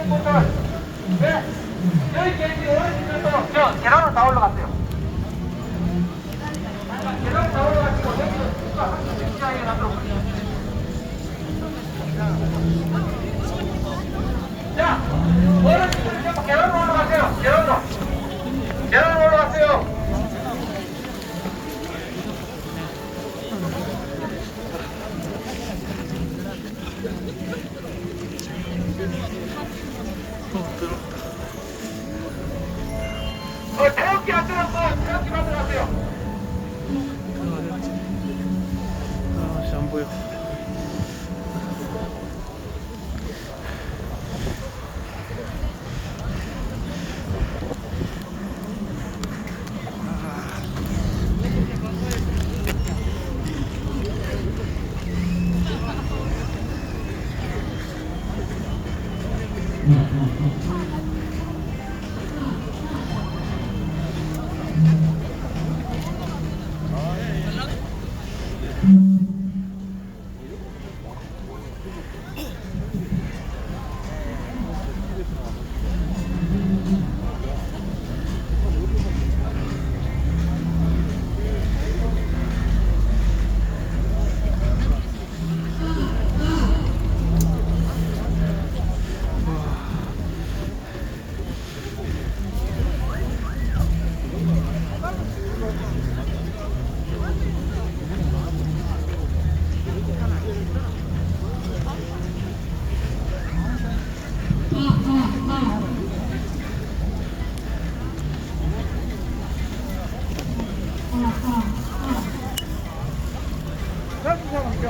네. 저희 개인이 어르신들도 저 계단으로 다 올라갔어요. 계단으로 다 올라가시고 여기서 항상 시장에 가도록. 자, 어르신들 전부 계단으로 올라가세요. 계단으로. 계단으로 올라가세요. 태극기 안 들었어. 태극기 만들어 가세요. 안 보여.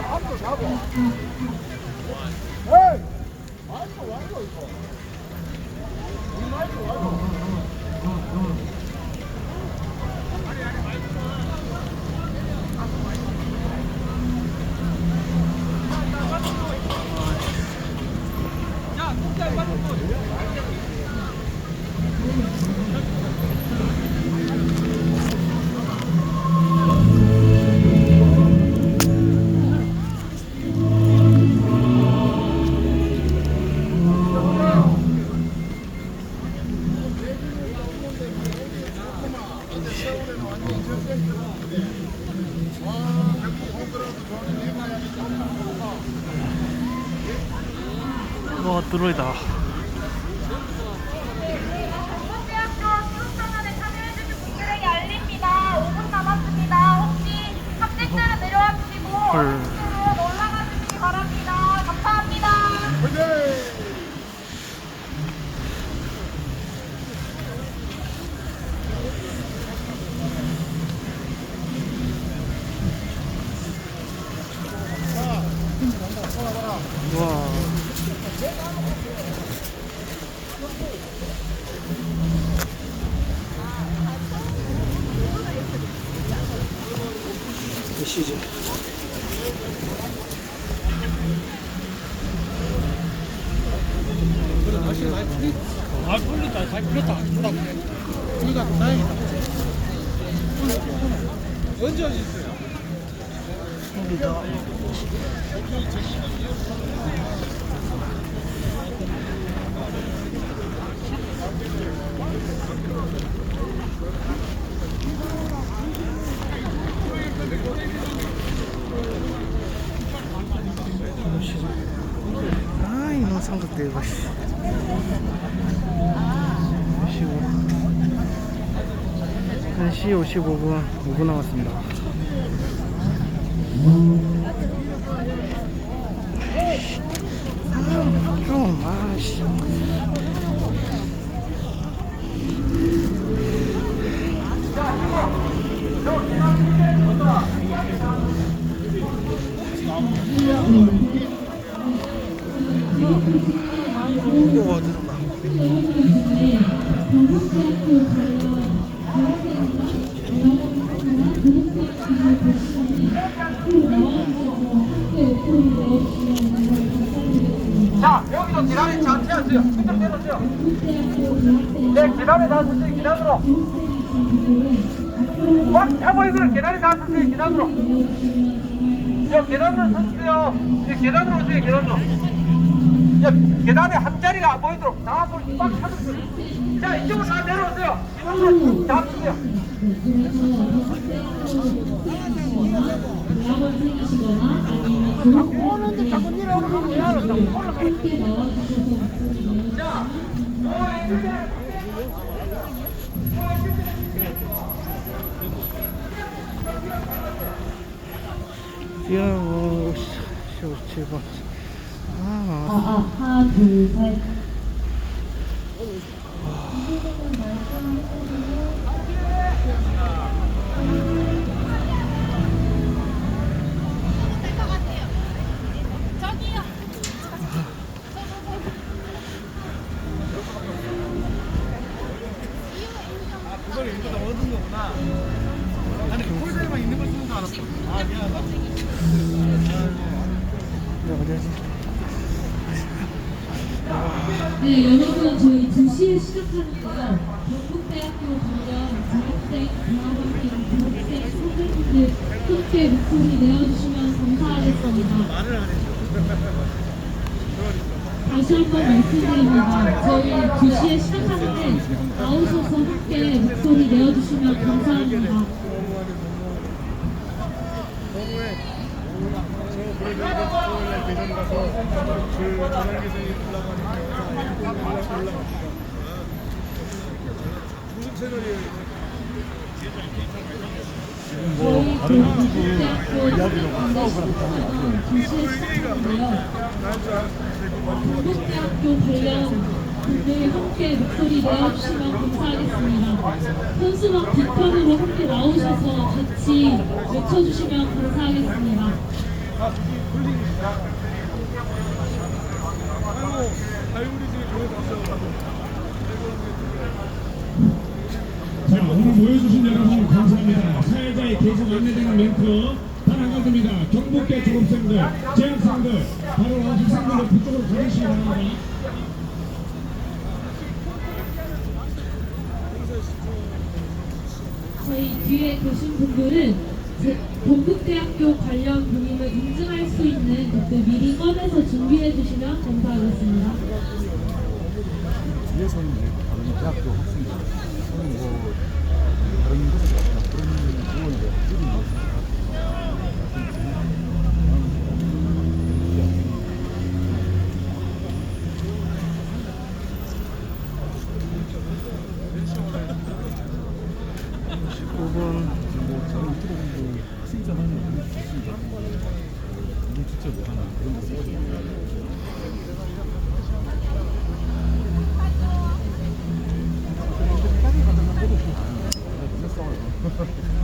앞으로 가고. 에이! 와이고 이거. 와이고. 와, 드로이다. 대학교 교육생활에 참여해주신 분들에게 알립니다. 5분 남았습니다. 혹시 학생들은 내려와 주시고 어르신들은 올라가 주시기 바랍니다. 감사합니다. 와. 몇 시지? 아, 풀린다. 잘 풀렸다. 풀리가 다행이다. 언제 오셨어요? 여기다. 아, 이놈 삼각대 이거. 1시 55분 5분 남았습니다. 좀 아씨. 오, 들어가. 자, 여기도 계단에 잘 채웠어요. 힘좀 내놓으세요. 네, 계단에 다 서세요. 계단으로. 꽉 차고 이걸 계단에 다 서세요. 계단으로. 저 계단으로 서주세요. 네, 계단으로 오세요. 계단으로. 야, 계단에 한 자리가 안 보이도록 다 손을 꽉 잡으세요. 자, 이쪽으로 다 내려오세요. 이쪽으로 쭉 잡으세요. 오는데 자꾸 내려오는 자, 뛰어오 57번. 아, 하나, 둘, 셋. 이걸 인구가 얻은 거구나. 아니 폴더만 있는 걸 쓰는 줄 알았어. 아 미안하다. 어디지? 네, 여러분 저희 2시에 시작하는데요. 경북대학교 관련 장학생, 대학원생, 졸업생, 선생님들 함께 목소리 내어주시면 감사하겠습니다. 말을 안 해줘. 다시 한번 말씀드립니다. 저희 2시에 시작하는데 나오셔서 함께 목소리 내어주시면 감사합니다. 대전 가서 그 전환기생이 올라가니까 무슨 채널이에요? 저희 경북대학교 장학생 2시에 시작하는데요. 경북대학교 관련 분들 함께 목소리 내어주시면 감사하겠습니다. 현수막 뒤편으로 함께 나오셔서 같이 외쳐주시면 감사하겠습니다. 자, 오늘 모여주신 여러분 감사합니다. 사회자의 계속 안내되는 멘트 하나가 됩니다. 경북대 졸업생들, 재학생들, 바로 학생들 그쪽으로 가주시기 바랍니다. 저희 뒤에 계신 분들은 경북대학교 관련 본인을 인증할 수 있는 것들 미리 꺼내서 준비해 주시면 감사하겠습니다. 뒤에서는 이제 다른 대학교 학생들, 또는 뭐 다른 곳에서 왔다 그런 의원들, 이런 거. 뭐 저는 유튜브 공부 학생전 하는 거 있습니다. 이게 진짜 뭐 하나 그런 거 써가지고.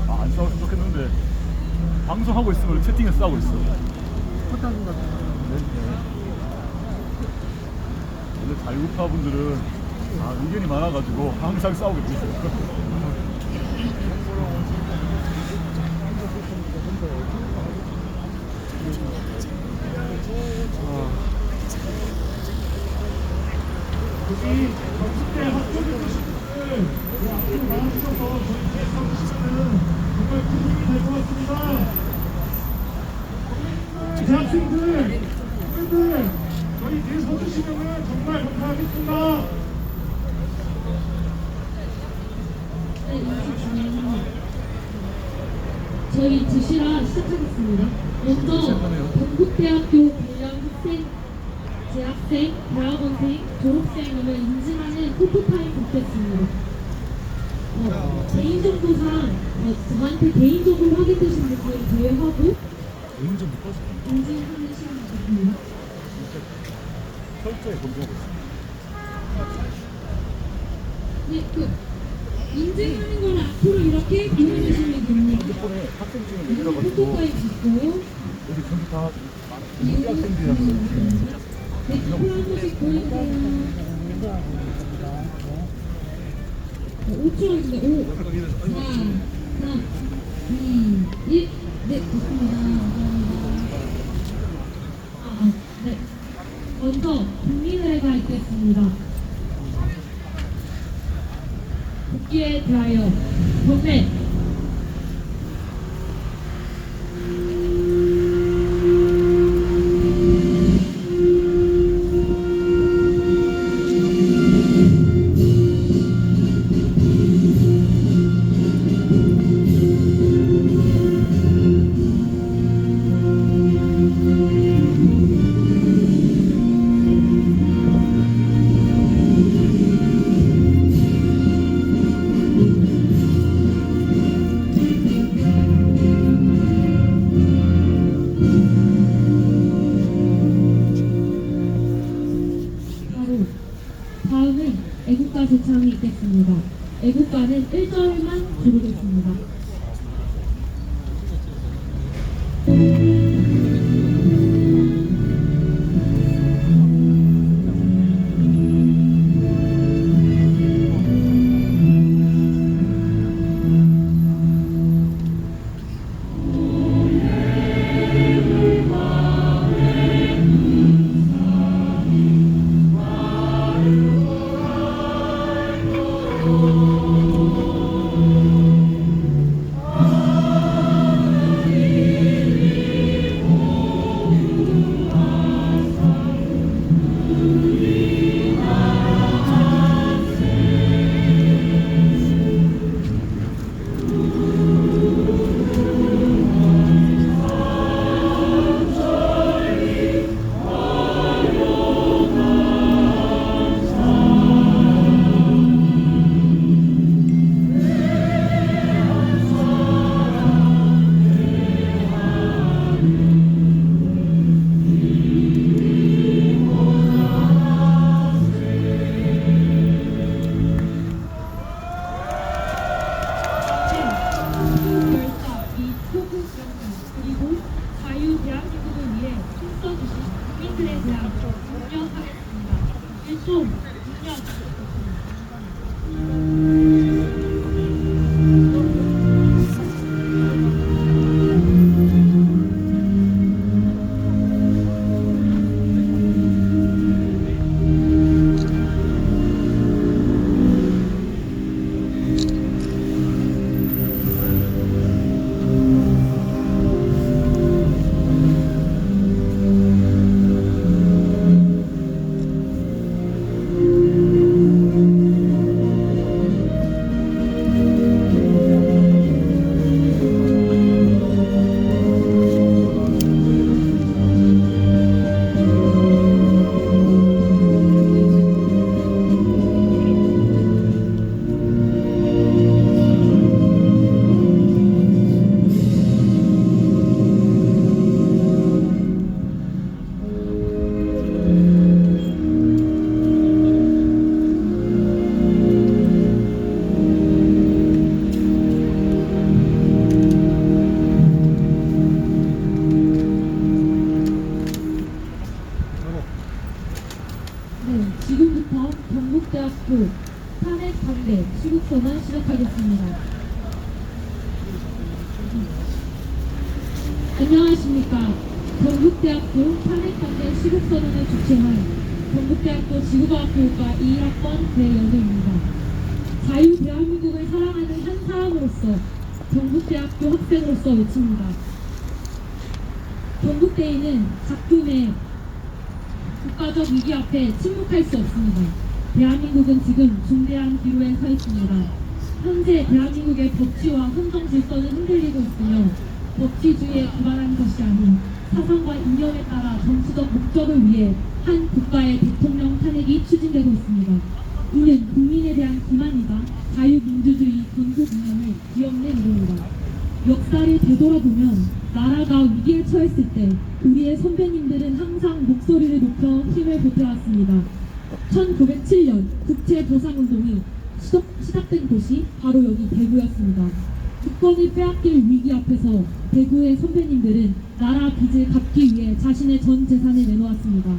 안 싸웠으면 좋겠는데 방송하고 있으면 채팅에서 싸우고 있어. 원래 자유우파 분들은 의견이 많아가지고 항상 싸우게 돼 있어요. 여기 경북대 학교를 보시는 앞으로 나와주셔서 저희 서주시면 정말 큰 힘이 될 것 같습니다. 대학생들, 학생들, 저희 뒤에 서주시면 정말 감사하겠습니다. 저희 2시라 시작하겠습니다. 먼저 경북대학교 관련 학생, 재학생, 대학원생, 졸업생을 인증하는 포토타임 갖겠습니다. 개인정보상 저한테 개인정보 확인되신 분들 제외하고 개인정보 꺼져. 인증하는 시간 갖습니다. 철저히 검증하고 있어. 네, 인증하는 거는 앞으로 이렇게 보여주시면 됩니다. 핸드폰에 학생증을 이거 내밀어가지고 포토타임 갖고 여기 전부 다 이거 학생들이라서 네, 앞으로 한 번씩 보여주세요. 5초 하겠습니다. 5, 4, 3, 2, 1. 네, 좋습니다. 감사합니다. 네. 먼저 국민회가 있겠습니다. 국기에 대하여 번뇌. 다음은 애국가 제창이 있겠습니다. 애국가는 1절만 부르겠습니다. 그리고 자유 대한민국을 위해 힘써주신 국민들에 대한 존경하겠습니다. 1조 6년 지금부터 경북대학교 탄핵반대 시국선언 시작하겠습니다. 안녕하십니까. 경북대학교 탄핵반대 시국선언을 주최한 경북대학교 지구과학교육과 2학번 배연우입니다. 자유 대한민국을 사랑하는 한 사람으로서 경북대학교 학생으로서 외칩니다. 경북대에는 각종의 국가적 위기 앞에 침묵할 수 없습니다. 대한민국은 지금 중대한 기로에 서 있습니다. 현재 대한민국의 법치와 헌정 질서는 흔들리고 있으며 법치주의에 기반한 것이 아닌 사상과 이념에 따라 정치적 목적을 위해 한 국가의 대통령 탄핵이 추진되고 있습니다. 이는 국민에 대한 기만이자 자유민주주의 건국 이념을 뒤엎는 일입니다. 역사를 되돌아보면 나라가 위기에 처했을 때 우리의 선배님들은 항상 목소리를 높여 힘을 보태왔습니다. 1907년 국채보상운동이 시작된 곳이 바로 여기 대구였습니다. 국권을 빼앗길 위기 앞에서 대구의 선배님들은 나라 빚을 갚기 위해 자신의 전 재산을 내놓았습니다.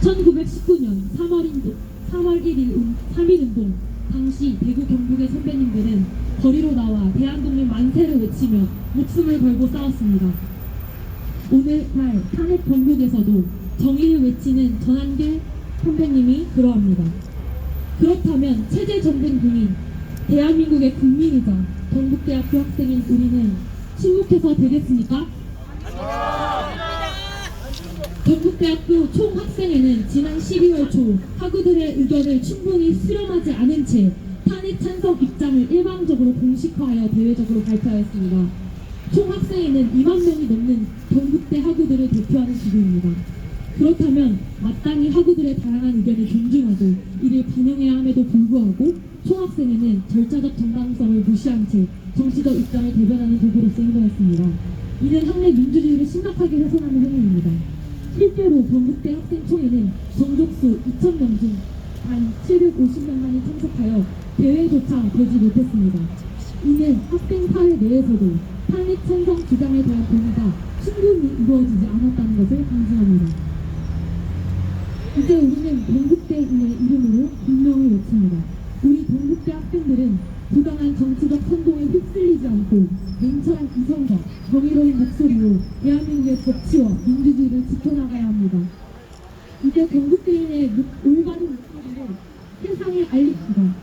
1919년 3월 1일 3.1운동 당시 대구 경북의 선배님들은 거리로 나와 대한독립 만세를 외치며 목숨을 걸고 싸웠습니다. 오늘날 탄핵 전국에서도 정의를 외치는 전한길 선배님이 그러합니다. 그렇다면 체제 전등 중인 대한민국의 국민이자 경북대학교 학생인 우리는 침묵해서 되겠습니까? 경북대학교 총학생회는 지난 12월 초 학우들의 의견을 충분히 수렴하지 않은 채 탄핵 찬성 입장을 일방적으로 공식화하여 대외적으로 발표하였습니다. 총학생회는 2만 명이 넘는 경북대 학우들을 대표하는 기구입니다. 그렇다면 마땅히 학우들의 다양한 의견을 존중하고 이를 반영해야 함에도 불구하고 총학생회는 절차적 정당성을 무시한 채 정치적 입장을 대변하는 도구로서 행동했습니다. 이는 학내 민주주의를 심각하게 훼손하는 행위입니다. 실제로 경북대 학생총회는 정족수 2,000명 중 단 750명만이 참석하여 대회조차 되지 못했습니다. 이는 학생 사회 내에서도 탄핵 찬성 주장에 대한 동의가 충분히 이루어지지 않았다는 것을 강조합니다. 이제 우리는 동국대인의 이름으로 분명히 외칩니다. 우리 동국대 학생들은 부당한 정치적 선동에 휩쓸리지 않고 냉철한 이성과 정의로운 목소리로 대한민국의 법치와 민주주의를 지켜나가야 합니다. 이제 동국대인의 올바른 목소리로 세상에 알립시다.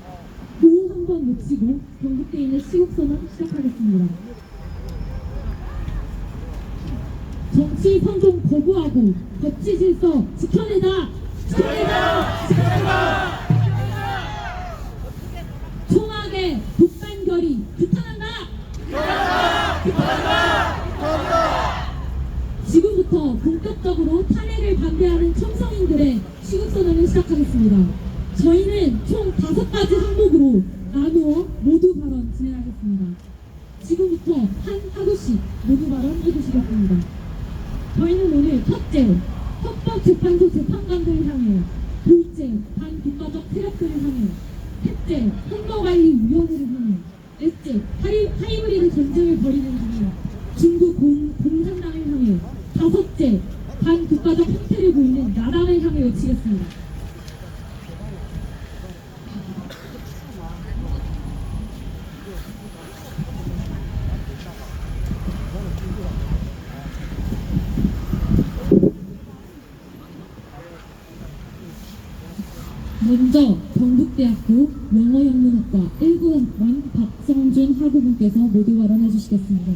구호 한번 외치고 동국대인의 시국선언 시작하겠습니다. 정치 선동 거부하고 법치 질서 지켜내자! 지켜내자! 지켜내자! 총학의 독단 결의 규탄한다! 지금부터 본격적으로 탄핵을 반대하는 청성인들의 시국선언을 시작하겠습니다. 저희는 총 5가지 항목으로 나누어 모두 발언 진행하겠습니다. 지금부터 한 하루씩 모두 발언 해주시겠습니다. 저희는 오늘 첫째, 헌법재판소 재판관들을 향해, 둘째, 반국가적 세력들을 향해, 셋째, 선거관리위원회를 향해, 넷째, 하이브리드 전쟁을 벌이는 중인 중국 공산당을 향해, 다섯째, 반국가적 형태를 보이는 야당을 향해 외치겠습니다. 먼저 경북대학교 영어영문학과 1구학번 박성준 학우분께서 모두 발언해 주시겠습니다.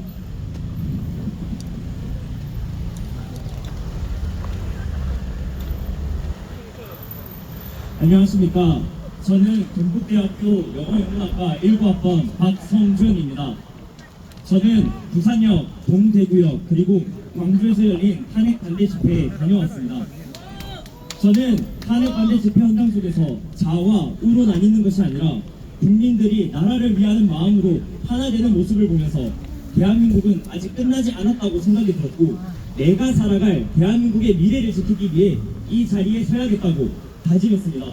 안녕하십니까. 저는 경북대학교 영어영문학과 1구학번 박성준입니다. 저는 부산역, 동대구역, 그리고 광주에서 열린 탄핵 반대 집회에 다녀왔습니다. 저는 탄핵 반대 집회 현장 속에서 좌와 우로 나뉘는 것이 아니라 국민들이 나라를 위하는 마음으로 하나 되는 모습을 보면서 대한민국은 아직 끝나지 않았다고 생각이 들었고, 내가 살아갈 대한민국의 미래를 지키기 위해 이 자리에 서야겠다고 다짐했습니다.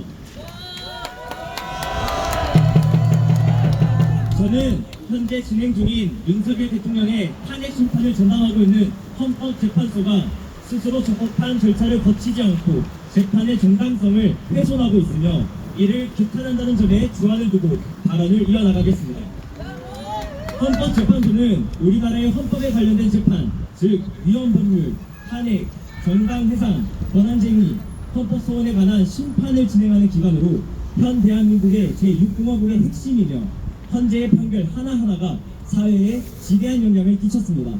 저는 현재 진행 중인 윤석열 대통령의 탄핵 심판을 전담하고 있는 헌법재판소가 스스로 적법한 절차를 거치지 않고 재판의 정당성을 훼손하고 있으며 이를 규탄한다는 점에 주안을 두고 발언을 이어나가겠습니다. 헌법재판소는 우리나라의 헌법에 관련된 재판, 즉 위헌법률, 탄핵, 정당 해상, 권한쟁의, 헌법소원에 관한 심판을 진행하는 기관으로 현 대한민국의 제6공화국의 핵심이며 현재의 판결 하나하나가 사회에 지대한 영향을 끼쳤습니다.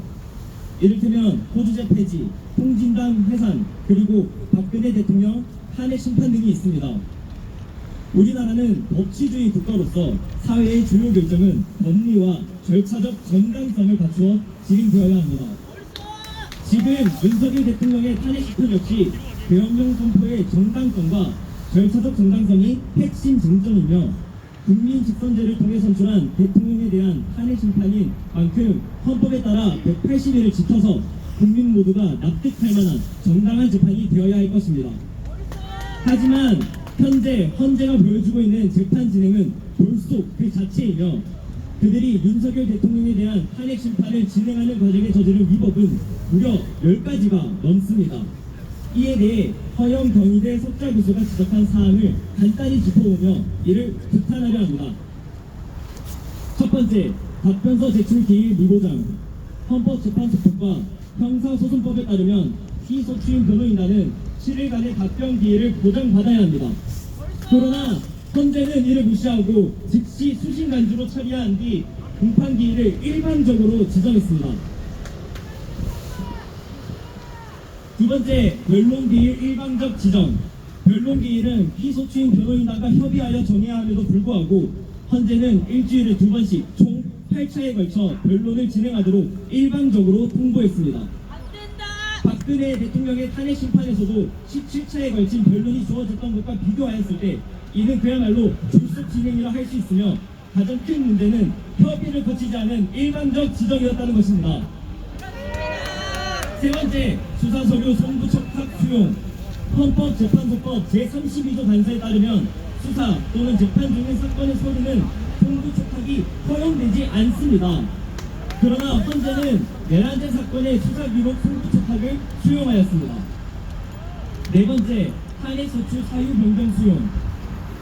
이를테면 호주제 폐지, 통진당 해산, 그리고 박근혜 대통령 탄핵 심판 등이 있습니다. 우리나라는 법치주의 국가로서 사회의 주요 결정은 법리와 절차적 정당성을 갖추어 진행되어야 합니다. 지금 윤석열 대통령의 탄핵 심판 역시 계엄령 선포의 정당성과 절차적 정당성이 핵심 쟁점이며 국민 직선제를 통해 선출한 대통령에 대한 탄핵 심판인 만큼 헌법에 따라 180일을 지켜서 국민 모두가 납득할 만한 정당한 재판이 되어야 할 것입니다. 하지만 현재 헌재가 보여주고 있는 재판 진행은 졸속 그 자체이며 그들이 윤석열 대통령에 대한 탄핵 심판을 진행하는 과정에 저지른 위법은 무려 10가지가 넘습니다. 이에 대해 허영 경희대 석좌 교수가 지적한 사항을 간단히 짚어보며 이를 규탄하려 합니다. 첫 번째, 답변서 제출 기일 미보장. 헌법재판소법과 형사소송법에 따르면 피소추인 변호인단은 7일간의 답변 기일을 보장받아야 합니다. 그러나 현재는 이를 무시하고 즉시 수신간주로 처리한 뒤 공판 기일을 일반적으로 지정했습니다. 두 번째, 변론기일 일방적 지정. 변론기일은 피소추인 변호인단과 협의하여 정해야 함에도 불구하고 현재는 일주일에 2번씩 총 8차에 걸쳐 변론을 진행하도록 일방적으로 통보했습니다. 박근혜 대통령의 탄핵 심판에서도 17차에 걸친 변론이 주어졌던 것과 비교하였을 때 이는 그야말로 졸속 진행이라 할 수 있으며 가장 큰 문제는 협의를 거치지 않은 일방적 지정이었다는 것입니다. 세 번째, 수사서류 송부촉탁 즉각 수용. 헌법재판소법 제32조 단서에 따르면 수사 또는 재판 중인 사건의 서류는 송부 촉탁이 허용되지 않습니다. 그러나 헌재는 내란죄 사건의 수사 기록 송부 촉탁을 수용하였습니다. 네 번째, 탄핵소추 사유 변경 수용.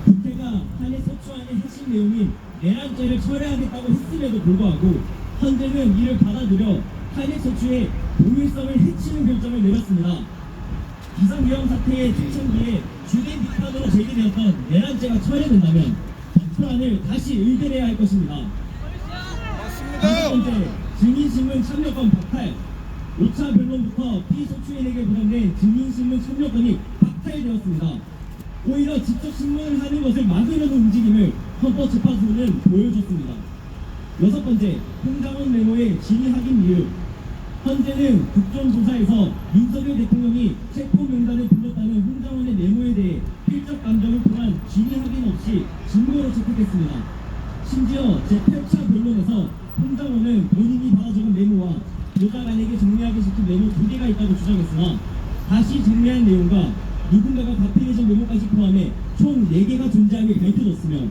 국회가 탄핵소추안의 핵심 내용인 내란죄를 철회하겠다고 했음에도 불구하고 헌재는 이를 받아들여 탄핵소추의 동일성을 해치는 결정을 내렸습니다. 비상계엄 사태의 초창기에 주된 비판으로 제기되었던 내란죄가 철회된다면 법안을 다시 의결해야 할 것입니다. 다섯 번째, 증인신문 참여권 박탈. 5차 변론부터 피소추인에게 부담된 증인신문 참여권이 박탈되었습니다. 오히려 직접 신문을 하는 것을 막으려는 움직임을 헌법재판소는 보여줬습니다. 여섯 번째, 홍장원 메모의 진위 확인 이유. 헌재는 국정조사에서 윤석열 대통령이 체포 명단을 불렀다는 홍장원의 메모에 대해 필적 감정을 통한 진위 확인 없이 증거로 채택했습니다. 심지어 제8차 변론에서 홍장원은 본인이 받아 적은 메모와 보좌관에게 정리하게 시킨 메모 2개가 있다고 주장했으나 다시 정리한 내용과 누군가가 카피해준 메모까지 포함해 총 4개가 존재함이 밝혀졌으며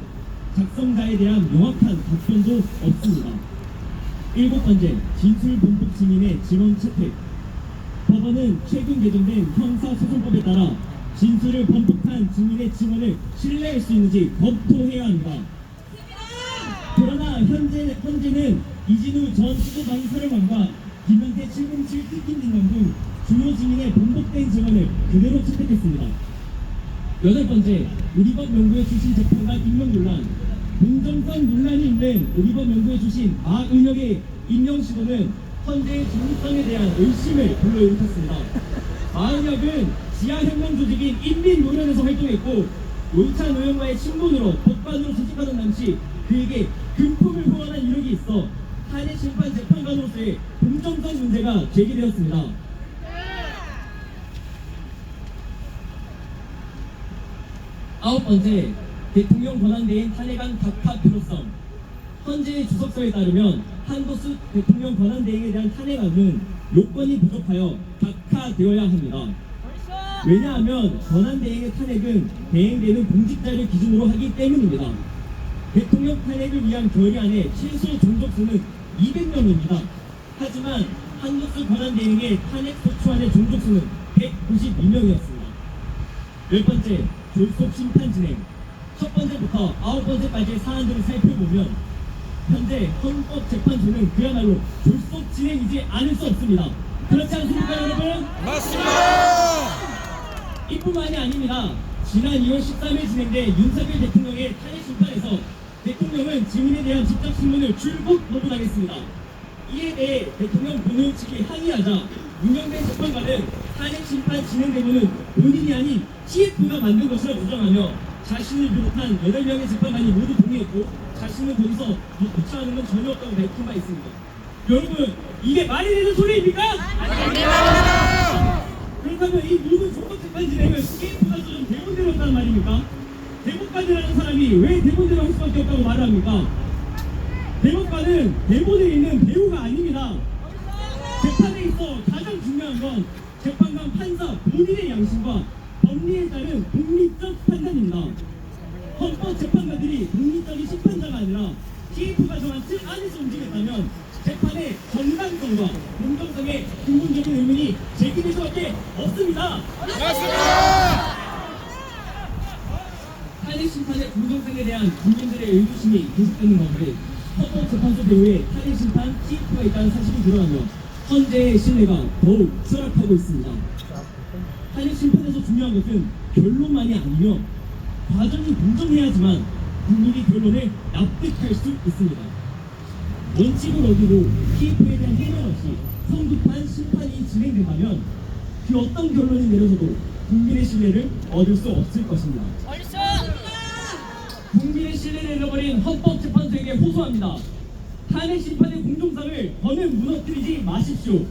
작성자에 대한 명확한 답변도 없습니다. 일곱 번째, 진술 본폭 증인의 증언 채택. 법원은 최근 개정된 형사소송법에 따라 진술을 번복한 증인의 증언을 신뢰할 수 있는지 검토해야 합니다. 그러나 현재는 이진우 전 수도방사령관과 김현태 707 특임 등령 등 주요 증인의 번복된 증언을 그대로 채택했습니다. 여덟 번째, 우리법 연구회 출신 재판관 임명 논란. 공정성 논란이 있는 우리법 연구회 출신 마은혁의 임명 시도는 헌재의 중립성에 대한 의심을 불러일으켰습니다. 마은혁은 지하혁명 조직인 인민노련에서 활동했고 노이차 노영과의 친분으로 법관으로 소집하던 당시 그에게 금품을 후원한 이력이 있어 탄핵심판 재판관으로서의 공정성 문제가 제기되었습니다. 아홉 번째, 대통령 권한대행 탄핵안 각하 필요성. 헌재의 주석서에 따르면 한도수 대통령 권한대행에 대한 탄핵안은 요건이 부족하여 각하되어야 합니다. 왜냐하면 권한대행의 탄핵은 대행되는 공직자를 기준으로 하기 때문입니다. 대통령 탄핵을 위한 결의안의 최소 종족수는 200명입니다. 하지만 한도수 권한대행의 탄핵 소추안의 종족수는 192명이었습니다. 열 번째, 졸속 심판 진행. 첫 번째부터 아홉 번째까지의 사안들을 살펴보면 현재 헌법재판소는 그야말로 졸속 진행이지 않을 수 없습니다. 그렇지 않습니까, 여러분? 맞습니다. 이뿐만이 아닙니다. 지난 2월 13일 진행된 윤석열 대통령의 탄핵 심판에서 대통령은 증인에 대한 직접 신문을 줄곧 거부당했습니다. 이에 대해 대통령 본회의 측이 항의하자 윤영배 재판관은 탄핵 심판 진행 대본은 본인이 아닌 TF가 만든 것이라 주장하며 자신을 비롯한 8명의 재판관이 모두 동의했고 자신은 거기서 교차하는 건 전혀 없다고 밝힌 바 있습니다. 여러분, 이게 말이 되는 소리입니까? 아닙니다. 그렇다면 이 모든 조건 재판 진행을 TF가 써준 대본대로 한다는 말입니까? 대법관이라는 사람이 왜 대본대로 할 수밖에 없다고 말을 합니까? 대법관은 대본에 있는 배우가 아닙니다. 재판에 있어 가장 중요한 건 재판관 판사 본인의 양심과 법리에 따른 독립적 판단입니다. 헌법재판관들이 독립적인 심판자가 아니라 TF가 정한 틀 안에서 움직였다면 재판의 정당성과 공정성에 근본적인 의문이 제기될 수밖에 없습니다. 맞습니다. 탄핵 심판의 공정성에 대한 국민들의 의구심이 계속되는 가운데 헌법재판소 배후에 탄핵 심판 TF가 있다는 사실이 드러나며 헌재의 신뢰가 더욱 추락하고 있습니다. 탄핵 심판에서 중요한 것은 결론만이 아니며 과정이 공정해야지만 국민이 결론을 납득할 수 있습니다. 원칙을 어기고 TF에 대한 해명 없이 성급한 심판이 진행된다면 그 어떤 결론이 내려져도 국민의 신뢰를 얻을 수 없을 것입니다. 국민의 신뢰를 잃어버린 헌법재판소에게 호소합니다. 탄핵 심판의 공정성을 더는 무너뜨리지 마십시오.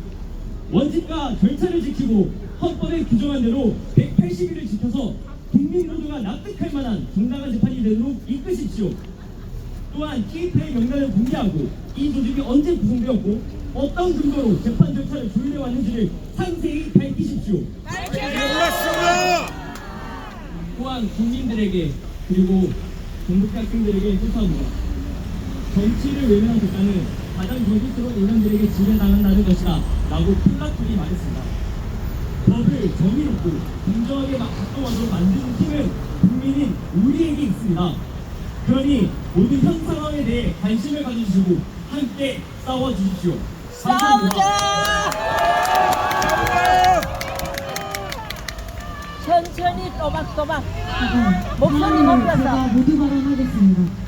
원칙과 절차를 지키고 헌법에 규정한 대로 180일을 지켜서 국민 모두가 납득할 만한 정당한 재판이 되도록 이끄십시오. 또한 TF의 명단을 공개하고 이 조직이 언제 구성되었고 어떤 근거로 재판 절차를 조율해왔는지를 상세히 밝히십시오. 또한 국민들에게 그리고 전북대 학생들에게 호소합니다. 정치를 외면한 국가는 가장 경직스러운 인간들에게 지배당한다는 것이다 라고 플라톤이 말했습니다. 법을 정의롭고 공정하게 작동하도록 만드는 힘은 국민인 우리에게 있습니다. 그러니 모두 현 상황에 대해 관심을 가져주시고 함께 싸워주십시오. 천천히 또박또박 목소리 다음으로 높여서 제가 모두 발언하겠습니다.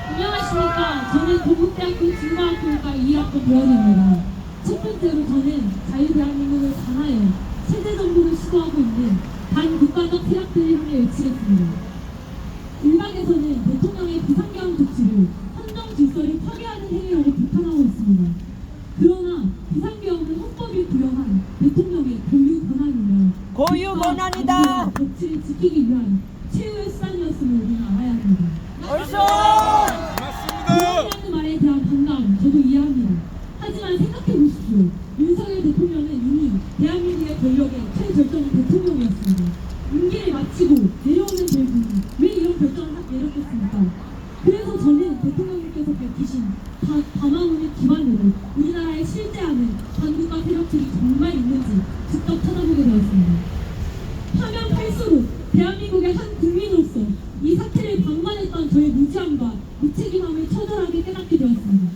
안녕하십니까. 저는 동국대학교 진과학교과 2학번 배원입니다. 첫 번째로 저는 자유대한민국을 반하여 세대정부를 시도하고 있는 반국가적 세력들을 향해 외치겠습니다. 일각에서는 대통령의 비상경 조치를 헌정 질서를 파괴하는 행위라고 비판하고 있습니다. 그러나 비상경은 헌법이 부여한 대통령의 고유 권한이며 고유 권한이다. 법치를 지키기 위한 최후의 수단이었음을 우리는 알아야 합니다. 옳소. 그러냐는 말에 대한 반감 저도 이해합니다. 하지만 생각해보십시오. 윤석열 대통령은 이미 대한민국의 권력의 최절정 대통령이었습니다. 임기를 마치고 내려오는 대국이 왜 이런 결정을 내렸겠습니까? 그래서 저는 대통령님께서 밝히신 담화문을 기반으로 우리나라에 실제하는 반국가 세력들이 정말 있는지 직접 찾아보게 되었습니다. 하면 할수록 대한민국의 한 국민으로서 이 사태를 방관했던 저의 무지함과 무책임함을 처절하게 깨닫게 되었습니다.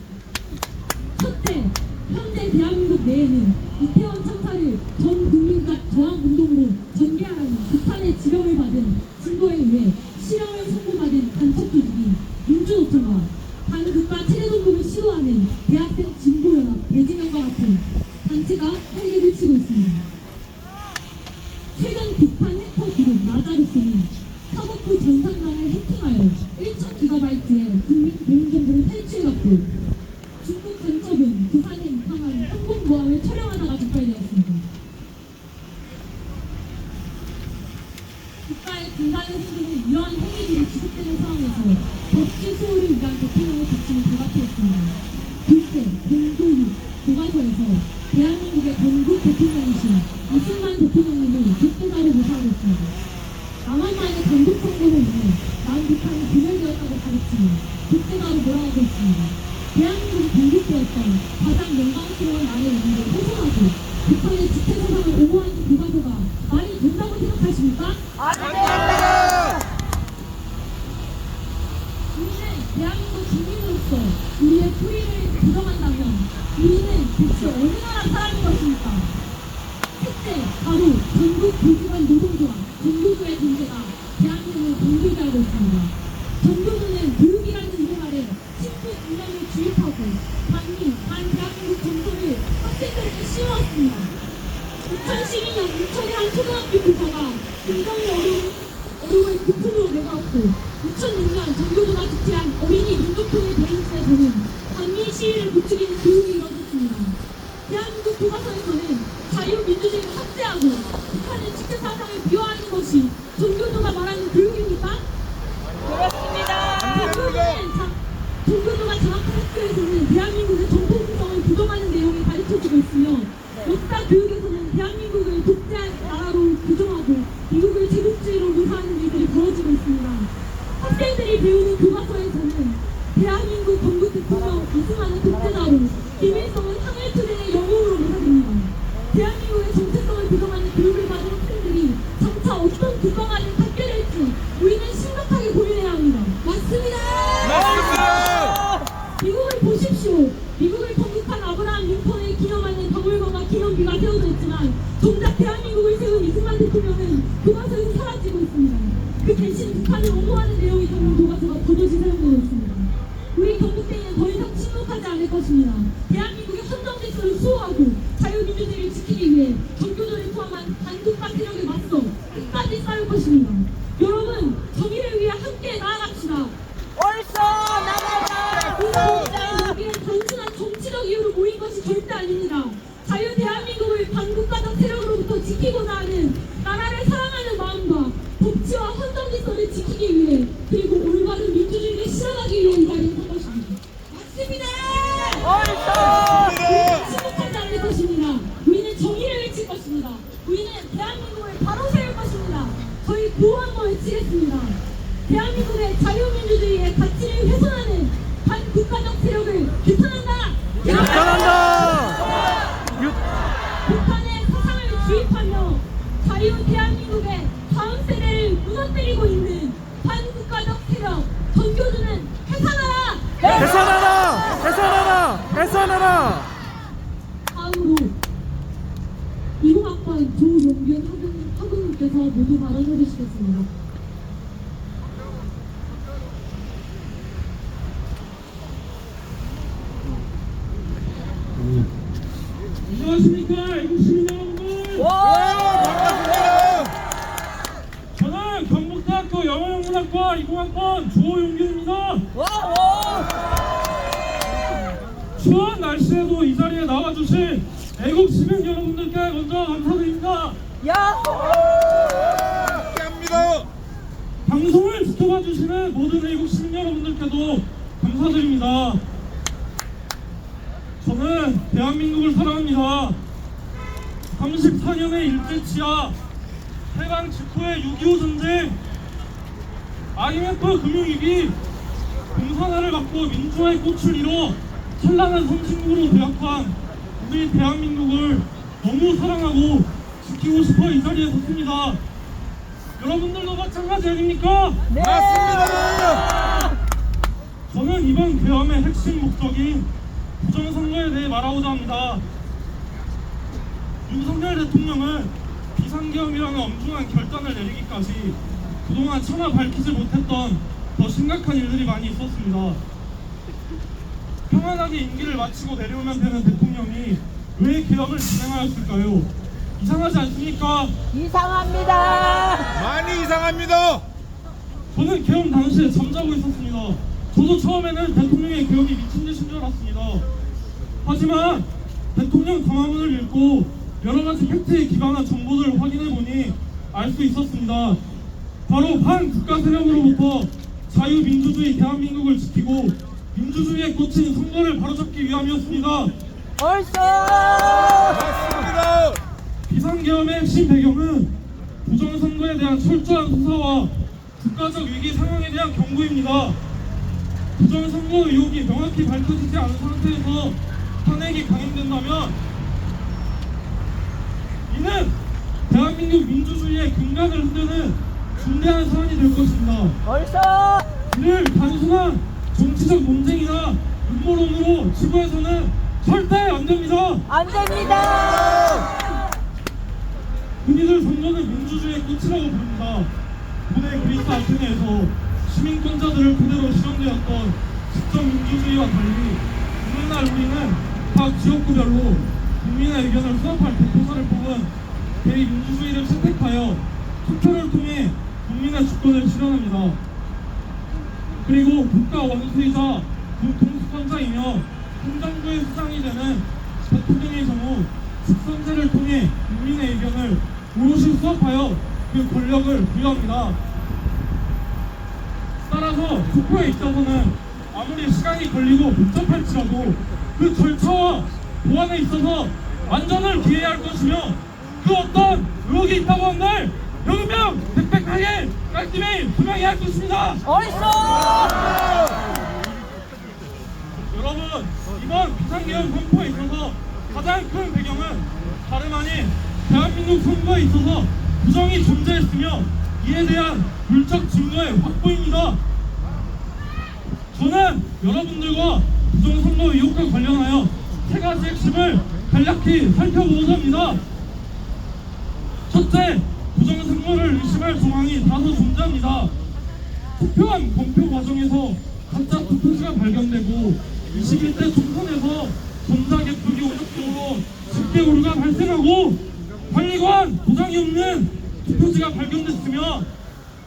첫째, 현재 대한민국 내에는 이태원 참사를 전 국민과 저항운동으로 전개하라는 북한의 지령을 받은 진보에 의해 실형을 선고받은 간첩 조직이 민주노총과 반국가 체제정국을 시도하는 대학생 진보연합 대진영과 같은 단체가 활개를 치고 있습니다. 최근 북한 해커 그룹 나자루스는 사법부 전산망을 해킹하여 1000GB의 국민 개인정보를 탈취해갔고 중국 간첩은 부산에 입항한 항공모함을 촬영하다가 적발되었습니다. 국가의 분단을 흔드는 이러한 행위들이 지속되는 상황에서 법치 수호를 위한 대통령의 조치는 불가피했습니다. 둘째, 공교육 교과서에서 대한민국의 건국 대통령이신 이승만 대통령님을 독재자로 묘사하고 있습니다. 남한만의 단독 선거로 인해 남북한이 분열되었다고 가르치며 독재자로 몰아가고 있습니다. 대한민국이 건국되었던 가장 영광스러운 나라의 의미를 훼손하고 북한의 지체사상을 옹호하는 교과서가 말이 된다고 생각하십니까? 우리는 대한민국 국민으로서 우리의 뿌리를 부정한다면 우리는 대체 어느 나라 사람인 것입니까? 셋째, 바로 전국 교주간 노동조합, 전교조의 존재가 대한민국을 건국하고 있습니다. 전교조는 교육이라는 이름 아래 친북 이념을 주입하고 반대한민국 정서를 학생들에게 씌워왔습니다. 2012년 인천의 한 초등학교 교사가 굉장히 어려움을 교통으로 내려왔고 2006년 전교조가 주최한 어린이 민족통일 대행진에서는 반미 시위를 부추기는 교육이 이뤄졌습니다. 대한민국 교과서에서는 자유민주주의를 삭제하고 북한의 지체사상을 비호하는 것이 전교조가 말하는 교육입니까? 종교조가 장학한 학교에서는 대한민국의 정통성을 부정하는 내용이 가르쳐지고 있으며 역사 교육에서는 대한민국을 독재 나라로 규정하고 미국을 제국주의로 묘사하는 일들이 벌어지고 있습니다. 학생들이 배우는 교과서에서는 대한민국 건국 대통령 이승만은 독재자로 김일성은 항일투쟁의 영웅으로 묘사됩니다. 대한민국의 정체성을 부정하는 교육을 받은 학생들이 장차 어떤 국가가를 갖게 될지 우리는 심각하게 고민해야 합니다. 맞습니다. 미국을 보십시오. 미국을 건국한 아브라함 링컨을 기념하는 박물관과 기념비가 세워져 있지만 정작 대한민국을 세운 이승만 대통령은 교과서에서 사라지고 있습니다. 그 대신 북한을 옹호하는 내용이 담긴 교과서가 버젓이 사용되고 있습니다. 우리 경북대는 더 이상 침묵하지 않을 것입니다. 대한민국의 헌정질서를 수호하고 자유민주주의를 지키기 위해 전교조를 포함한 반국가 세력에 맞서 끝까지 싸울 것입니다. 여러분, 정의를 위해 함께 나아갑시다. 옳소. 나가자. 여기는 단순한 정치적 이유로 모인 것이 절대 아닙니다. 자유 대한민국을 반국가적 세력으로부터 지키고자 하는 나라를 사랑하는 마음과 법치와 헌정질서를 지키기 위해 그리고 올바른 민주주의를 실현하기 위해 이 자리에 선 것입니다. 맞습니다. 외치겠습니다. 대한민국의 자유민주주의의 가치를 훼손하는 반국가적 세력을 규탄한다. 북한의 사상을 주입하며 자유 대한민국의 다음 세대를 무너뜨리고 있는 반국가적 세력 전교조는 해산하라! 해산하라! 다음으로 20학번 조용균 학우님께서 모두 발언해 주시겠습니다. 안녕하십니까 애국 시민 여러분. 저는 경북대학교 영어영문학과 20학번 조용균입니다. 추운 날씨에도 이 자리에 나와주신 애국 시민 여러분들께 먼저 감사드립니다. 방송을 지켜봐 주시는 모든 애국 시민 여러분들께도 감사드립니다. 저는 대한민국을 사랑합니다. 34년의 일제치하, 해방 직후의 6.25 전쟁, IMF 금융위기, 공산화를 막고 민주화의 꽃을 이뤄 찬란한 선진국으로 도약한 우리 대한민국을 너무 사랑하고 지키고 싶어 이 자리에 섰습니다. 여러분들도 마찬가지 아닙니까? 네. 저는 이번 계엄의 핵심 목적인 부정선거에 대해 말하고자 합니다. 윤석열 대통령은 비상계엄이라는 엄중한 결단을 내리기까지 그동안 차마 밝히지 못했던 더 심각한 일들이 많이 있었습니다. 평안하게 임기를 마치고 내려오면 되는 대통령이 왜 계엄을 진행하였을까요? 이상하지 않습니까? 이상합니다. 많이 이상합니다. 저는 계엄 당시에 잠자고 있었습니다. 저도 처음에는 대통령의 계엄이 미친 짓인 줄 알았습니다. 하지만 대통령 담화문을 읽고 여러가지 팩트에 기반한 정보들을 확인해보니 알 수 있었습니다. 바로 반국가 세력으로부터 자유민주주의 대한민국을 지키고 민주주의에 꽂힌 선거를 바로잡기 위함이었습니다. 맞습니다. 비상계엄의 핵심 배경은 부정선거에 대한 철저한 수사와 국가적 위기 상황에 대한 경고입니다. 부정선거 의혹이 명확히 밝혀지지 않은 상태에서 탄핵이 강행된다면 이는 대한민국 민주주의의 근간을 흔드는 중대한 사안이 될 것입니다. 이를 단순한 정치적 논쟁이나 음모론으로 치부해서는 절대 안 됩니다. 안 됩니다. 흔히들 선거는 민주주의의 끝이라고 부릅니다. 고대 그리스 아테네에서 시민권자들을 토대로 실현되었던 직접 민주주의와 달리 오늘날 우리는 각 지역구별로 국민의 의견을 수합할 대표자를 뽑은 대민주주의를 채택하여 투표를 통해 국민의 주권을 실현합니다. 그리고 국가 원수이자 동수권자이며 행정부의 수장이 되는 대통령의 경우 직선제를 통해 국민의 의견을 오롯이 수합하여 그 권력을 부여합니다. 따라서 투표에 있어서는 아무리 시간이 걸리고 복잡할지라도 그 절차와 보안에 있어서 완전을 기해야 할 것이며 그 어떤 의혹이 있다고 한들 명명 백백하게 깔끔히 투명해야 할 것입니다. 여러분, 이번 비상계엄 선포에 있어서 가장 큰 배경은 다름 아닌 대한민국 선거에 있어서 부정이 존재했으며 이에 대한 물적 증거의 확보입니다. 저는 여러분들과 부정선거 의혹과 관련하여 세 가지 핵심을 간략히 살펴보고자 합니다. 첫째, 부정선거를 의심할 정황이 다소 존재합니다. 투표한 검표 과정에서 가짜 투표지가 발견되고 21대 총선에서 전자개표기 오류 등으로 집계 오류가 발생하고 관리관 도장이 없는 투표지가 발견됐으며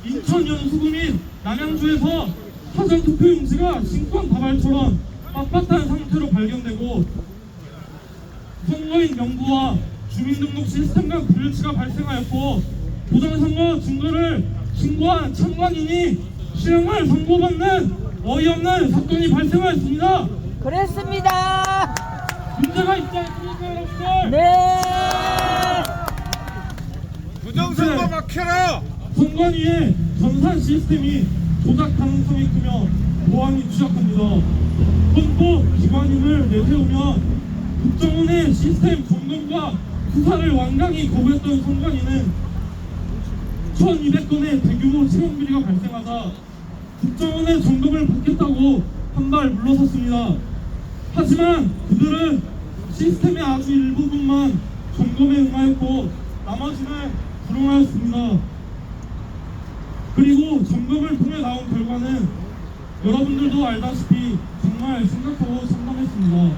인천 연수구 및 남양주에서 사전 투표용지가 신권 다발처럼 빳빳한 상태로 발견되고 선거인 명부와 주민등록 시스템 간 불일치가 발생하였고 부정선거 증거를 신고한 참관인이 실형을 선고받는 어이없는 사건이 발생하였습니다. 그랬습니다. 문제가 있지 않습니까, 여러분들? 네. 부정선거 막혀라. 선관위에 전산 시스템이 조작 가능성이 크며 보안이 취약합니다. 헌법 기관임을 내세우며 국정원의 시스템 점검과 수사를 완강히 거부했던 선관위는 1200건의 대규모 채용 비리가 발생하자 국정원의 점검을 받겠다고 한 발 물러섰습니다. 하지만 그들은 시스템의 아주 일부분만 점검에 응하였고 나머지는 불응하였습니다. 그리고 점검을 통해 나온 결과는 여러분들도 알다시피 정말 심각하고 참담했습니다.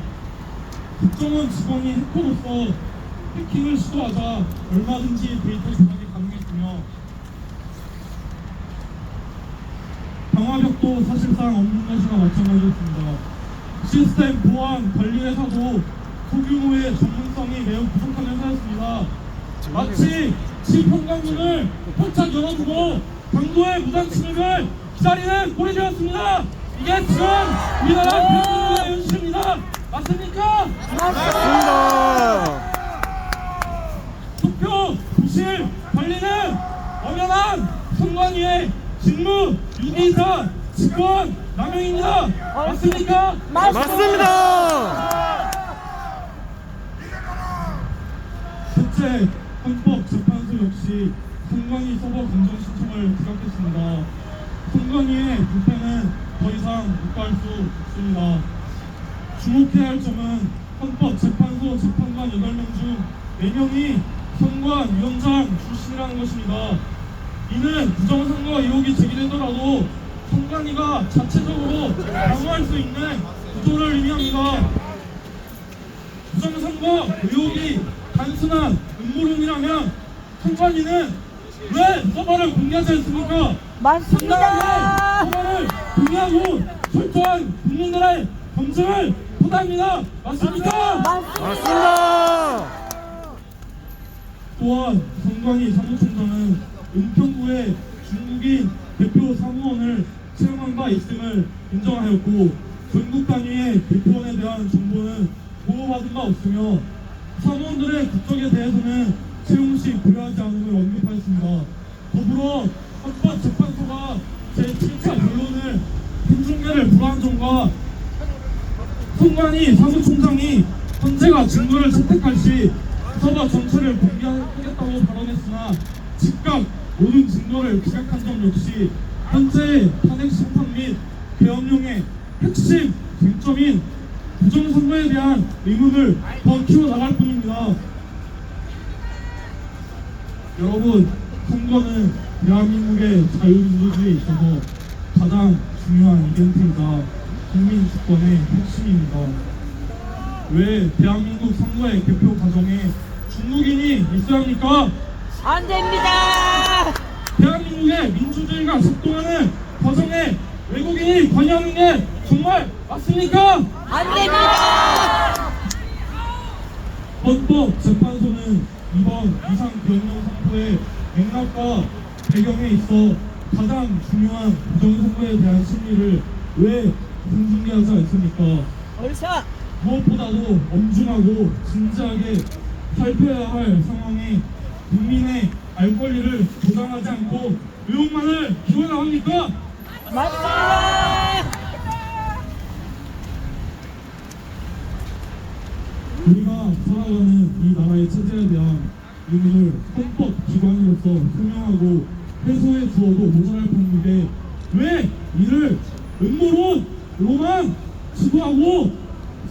국정원 직원이 해커로서 해킹을 시도하자 얼마든지 데이터 조작이 가능했으며 방화벽도 사실상 없는 것이나 마찬가지였습니다. 시스템 보안 관리 회사도 소규모의 전문성이 매우 부족한 회사였습니다. 마치 칠평강문을 활짝 열어두고 강도의 무단 침입을 기다리는 꼴이 되었습니다. 이게 지금 우리나라 대한민국의 현실입니다. 맞습니까? 맞습니다. 투표 부실 관리는 엄연한 선관위의 직무 유기사 직권 남용입니다. 맞습니까? 맞습니다. 첫째, 헌법재판소 역시 선관위 서버 감정 신청을 기각했습니다. 선관위의 불패는 더 이상 묵과할 수 없습니다. 주목해야 할 점은 헌법재판소 재판관 8명 중 4명이 선관위원장 출신이라는 것입니다. 이는 부정선거 의혹이 제기되더라도 선관위가 자체적으로 방어할 수 있는 구조를 의미합니다. 부정선거 의혹이 단순한 음모론이라면 선관위는 왜 서버를 공개하지 않습니까? 맞습니다. 서버를 공개하고 철저한 국민들의 검증을 부탁합니다. 맞습니까? 맞습니다. 또한 선관위 사무총장은 은평구의 중국인 대표 사무원을 채용한 바 있음을 인정하였고 전국 단위의 대표원에 대한 정보는 보호받은 바 없으며 사무원들의 국적에 대해서는 채용 시 고려하지 않음을 언급하였습니다. 더불어 헌법재판소가 제7차 결론을 행정계를 불허한 점과 선관위 사무총장이 헌재가 증거를 채택할 시 서버 전체를 공개하겠다고 발언했으나 즉각 모든 증거를 기각한 점 역시 헌재의 탄핵 심판 및 계엄령의 핵심 쟁점인 부정선거에 대한 의문을 더 키워나갈 뿐입니다. 여러분, 선거는 대한민국의 자유민주주의에 있어서 가장 중요한 이벤트이자 국민 주권의 핵심입니다. 왜 대한민국 선거의 개표 과정에 중국인이 있어야 합니까? 안 됩니다. 대한민국의 민주주의가 작동하는 과정에 외국인이 관여하는 게 정말 맞습니까? 안 됩니다. 헌법재판소는 이번 비상계엄령 선포의 맥락과 배경에 있어 가장 중요한 부정선거에 대한 심리를 왜 공중계하지 않습니까? 벌써 무엇보다도 엄중하고 진지하게 살펴야 할 상황에 국민의 알 권리를 보장하지 않고 의혹만을 키워나갑니까? 맞습니다. 우리가 살아가는 이 나라의 체제에 대한 의무를 헌법기관으로서 소명하고 해소해 주어도 모자랄 판인데 왜 이를 음모론으로만 치부하고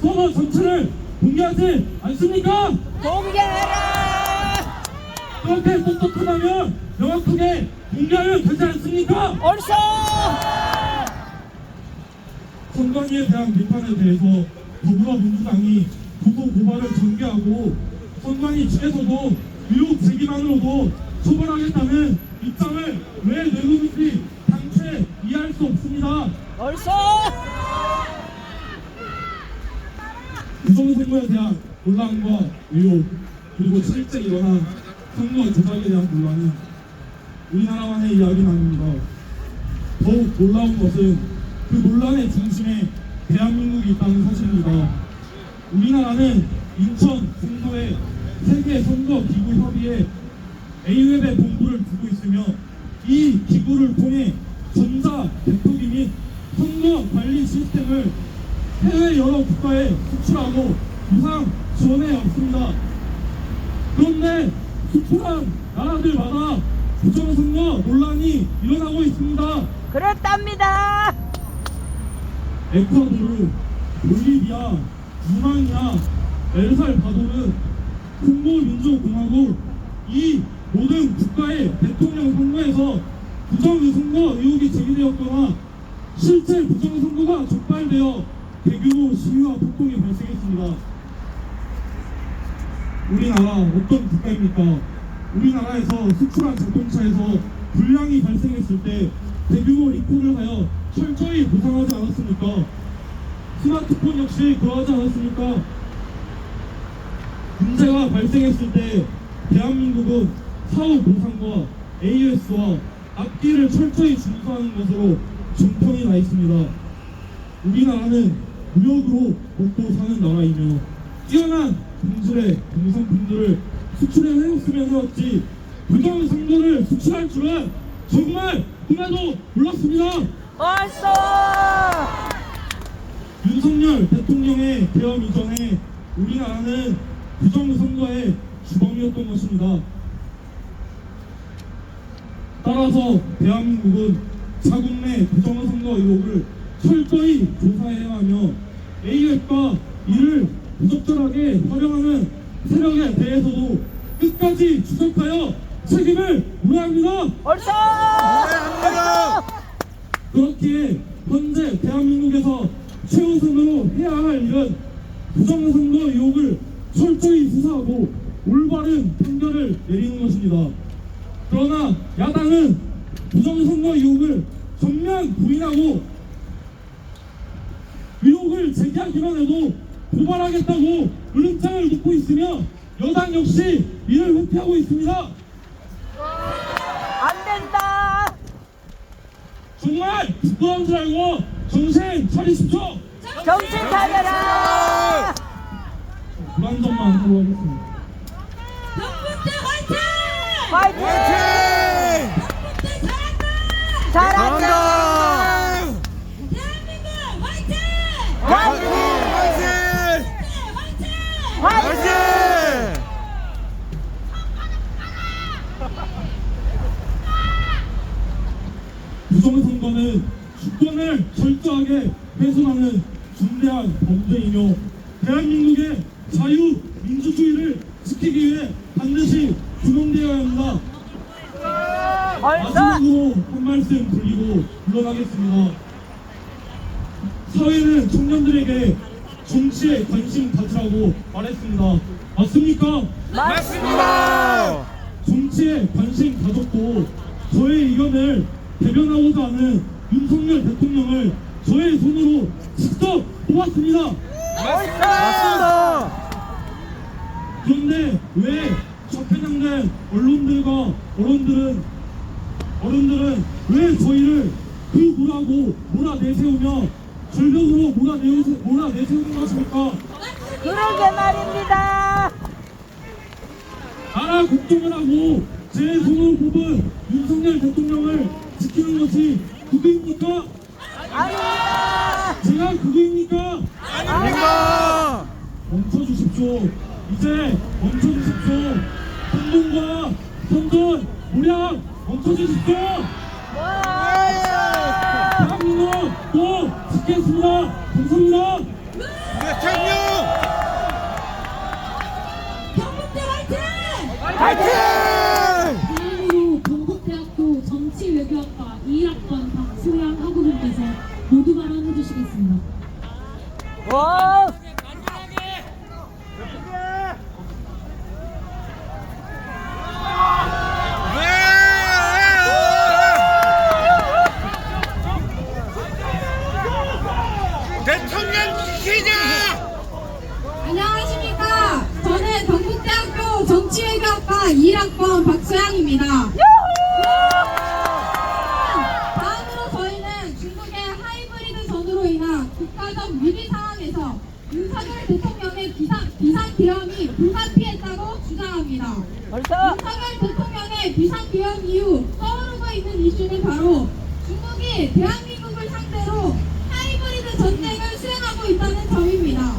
서버 전체를 공개하지 않습니까? 공개하라. 그렇게 똑똑하다면 명확하게 공개하면 되지 않습니까? 벌써 선관위에 대한 비판에 대해서 더불어민주당이 구속 고발을 전개하고 선관위 측에서도 의혹 제기만으로도 처벌하겠다는 입장을 왜 내놓는지 당최 이해할 수 없습니다. 벌써 부정선거에 대한 논란과 의혹 그리고 실제 일어난 선거 조작에 대한 논란은 우리나라만의 이야기는 아닙니다. 더욱 놀라운 것은 그 논란의 중심에 대한민국이 있다는 사실입니다. 우리나라는 인천 송도에 세계 선거 기구 협의회 A웹의 본부를 두고 있으며 이 기구를 통해 전자 대표기 및 선거 관리 시스템을 해외 여러 국가에 수출하고 무상 지원해 왔습니다. 그런데 수출한 나라들마다 부정선거 논란이 일어나고 있습니다. 그렇답니다. 에콰도르, 볼리비아, 루마니아, 엘살바도르, 콩고민주공화국 이 모든 국가의 대통령 선거에서 부정선거 의혹이 제기되었거나 실제 부정선거가 적발되어 대규모 시위와 폭동이 발생했습니다. 우리나라 어떤 국가입니까? 우리나라에서 수출한 자동차에서 불량이 발생했을 때 대규모 리콜을 하여 철저히 보상하지 않았습니까? 스마트폰 역시 그러하지 않았습니까? 문제가 발생했을 때 대한민국은 사후 보상과 AS와 앞뒤를 철저히 준수하는 것으로 정평이 나 있습니다. 우리나라는 무역으로 먹고 사는 나라이며 뛰어난 품질의 공산품들을 수출해 해왔으면 해왔지 부정선거를 수출할 줄은 정말 꿈에도 몰랐습니다. 얼쏘! 윤석열 대통령의 계엄 이전에 우리나라는 부정선거의 주범이었던 것입니다. 따라서 대한민국은 자국 내 부정선거 의혹을 철저히 조사해야 하며 AF과 이를 부적절하게 활용하는 세력에 대해서도 끝까지 추적하여 책임을 물어야 합니다. 얼쏘! 그렇기에 현재 대한민국에서 최우선으로 해야 할 일은 부정선거 의혹을 철저히 수사하고 올바른 판결을 내리는 것입니다. 그러나 야당은 부정선거 의혹을 전면 부인하고 의혹을 제기하기만 해도 고발하겠다고 으름장을 놓고 있으며 여당 역시 이를 회피하고 있습니다. 안 된다. 정말 부끄러운 줄 알고 정신 차리십시오. 정신 차려라. 그런 점만 하도록 하겠습니다. 화이팅! 잘한다. 잘한다. 화이팅! 화이팅! 부정선거는 주권을 철저하게 훼손하는 중대한 범죄이며 대한민국의 자유민주주의를 지키기 위해 반드시 규명되어야 합니다. 얼쏘! 마지막으로 한 말씀 드리고 물러나겠습니다. 사회는 청년들에게 정치에 관심 가지라고 말했습니다. 맞습니까? 맞습니다. 정치에 관심 가졌고 저의 의견을 대변하고자 하는 윤석열 대통령을 저의 손으로 직접 뽑았습니다. 맞습니다. 그런데 왜 좌편향된 언론들과 어른들은 왜 저희를 그 뭐라고 몰아내세우며 절벽으로 몰아내세우는 것입니까? 그러게 말입니다. 나라 걱정을 하고 제 손으로 뽑은 윤석열 대통령을 지키는 것이 그거입니까? 아닙니다. 제가 그거입니까? 아닙니다. 멈춰주십시오. 이제 멈춰주십시오. 선동과 선전, 모략 멈춰주십시오. 대한민국 또 지키겠습니다. 감사합니다. 대통령 화이팅! 다음으로 경북대학교 정치외교학과 2학번 박소양 학우분께서 모두 발언해 주시겠습니다. 와! 대통령 지키자. 안녕하십니까. 저는 경북대학교 정치외교학과 1학번 박소양입니다. 다음으로 저희는 중국의 하이브리드 전으로 인한 국가적 위기 상황에서 윤석열 대통령의 비상계엄이 불가피했다고 주장합니다. 얼쏘! 윤석열 대통령의 비상계엄 이후 떠오르고 있는 중국이 대한민국을 상대로 하이브리드 전쟁을 수행하고 있다는 점입니다.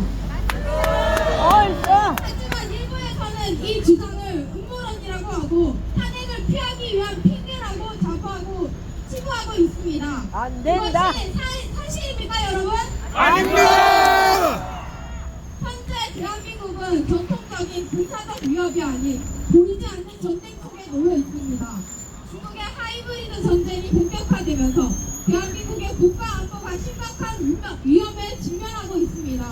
하지만 일부에서는 이 주장을 음모론이라고 하고 탄핵을 피하기 위한 핑계라고 자부하고 치부하고 있습니다. 안 된다. 이것이 사실입니까, 여러분? 아닙니다. 현재 대한민국은 전통적인 군사적 위협이 아닌 보이지 않는 전쟁 속에 놓여 있습니다. 중국의 하이브리드 전쟁이 본격화되면서 대한민국의 국가 안보가 심각한 위험에 직면하고 있습니다.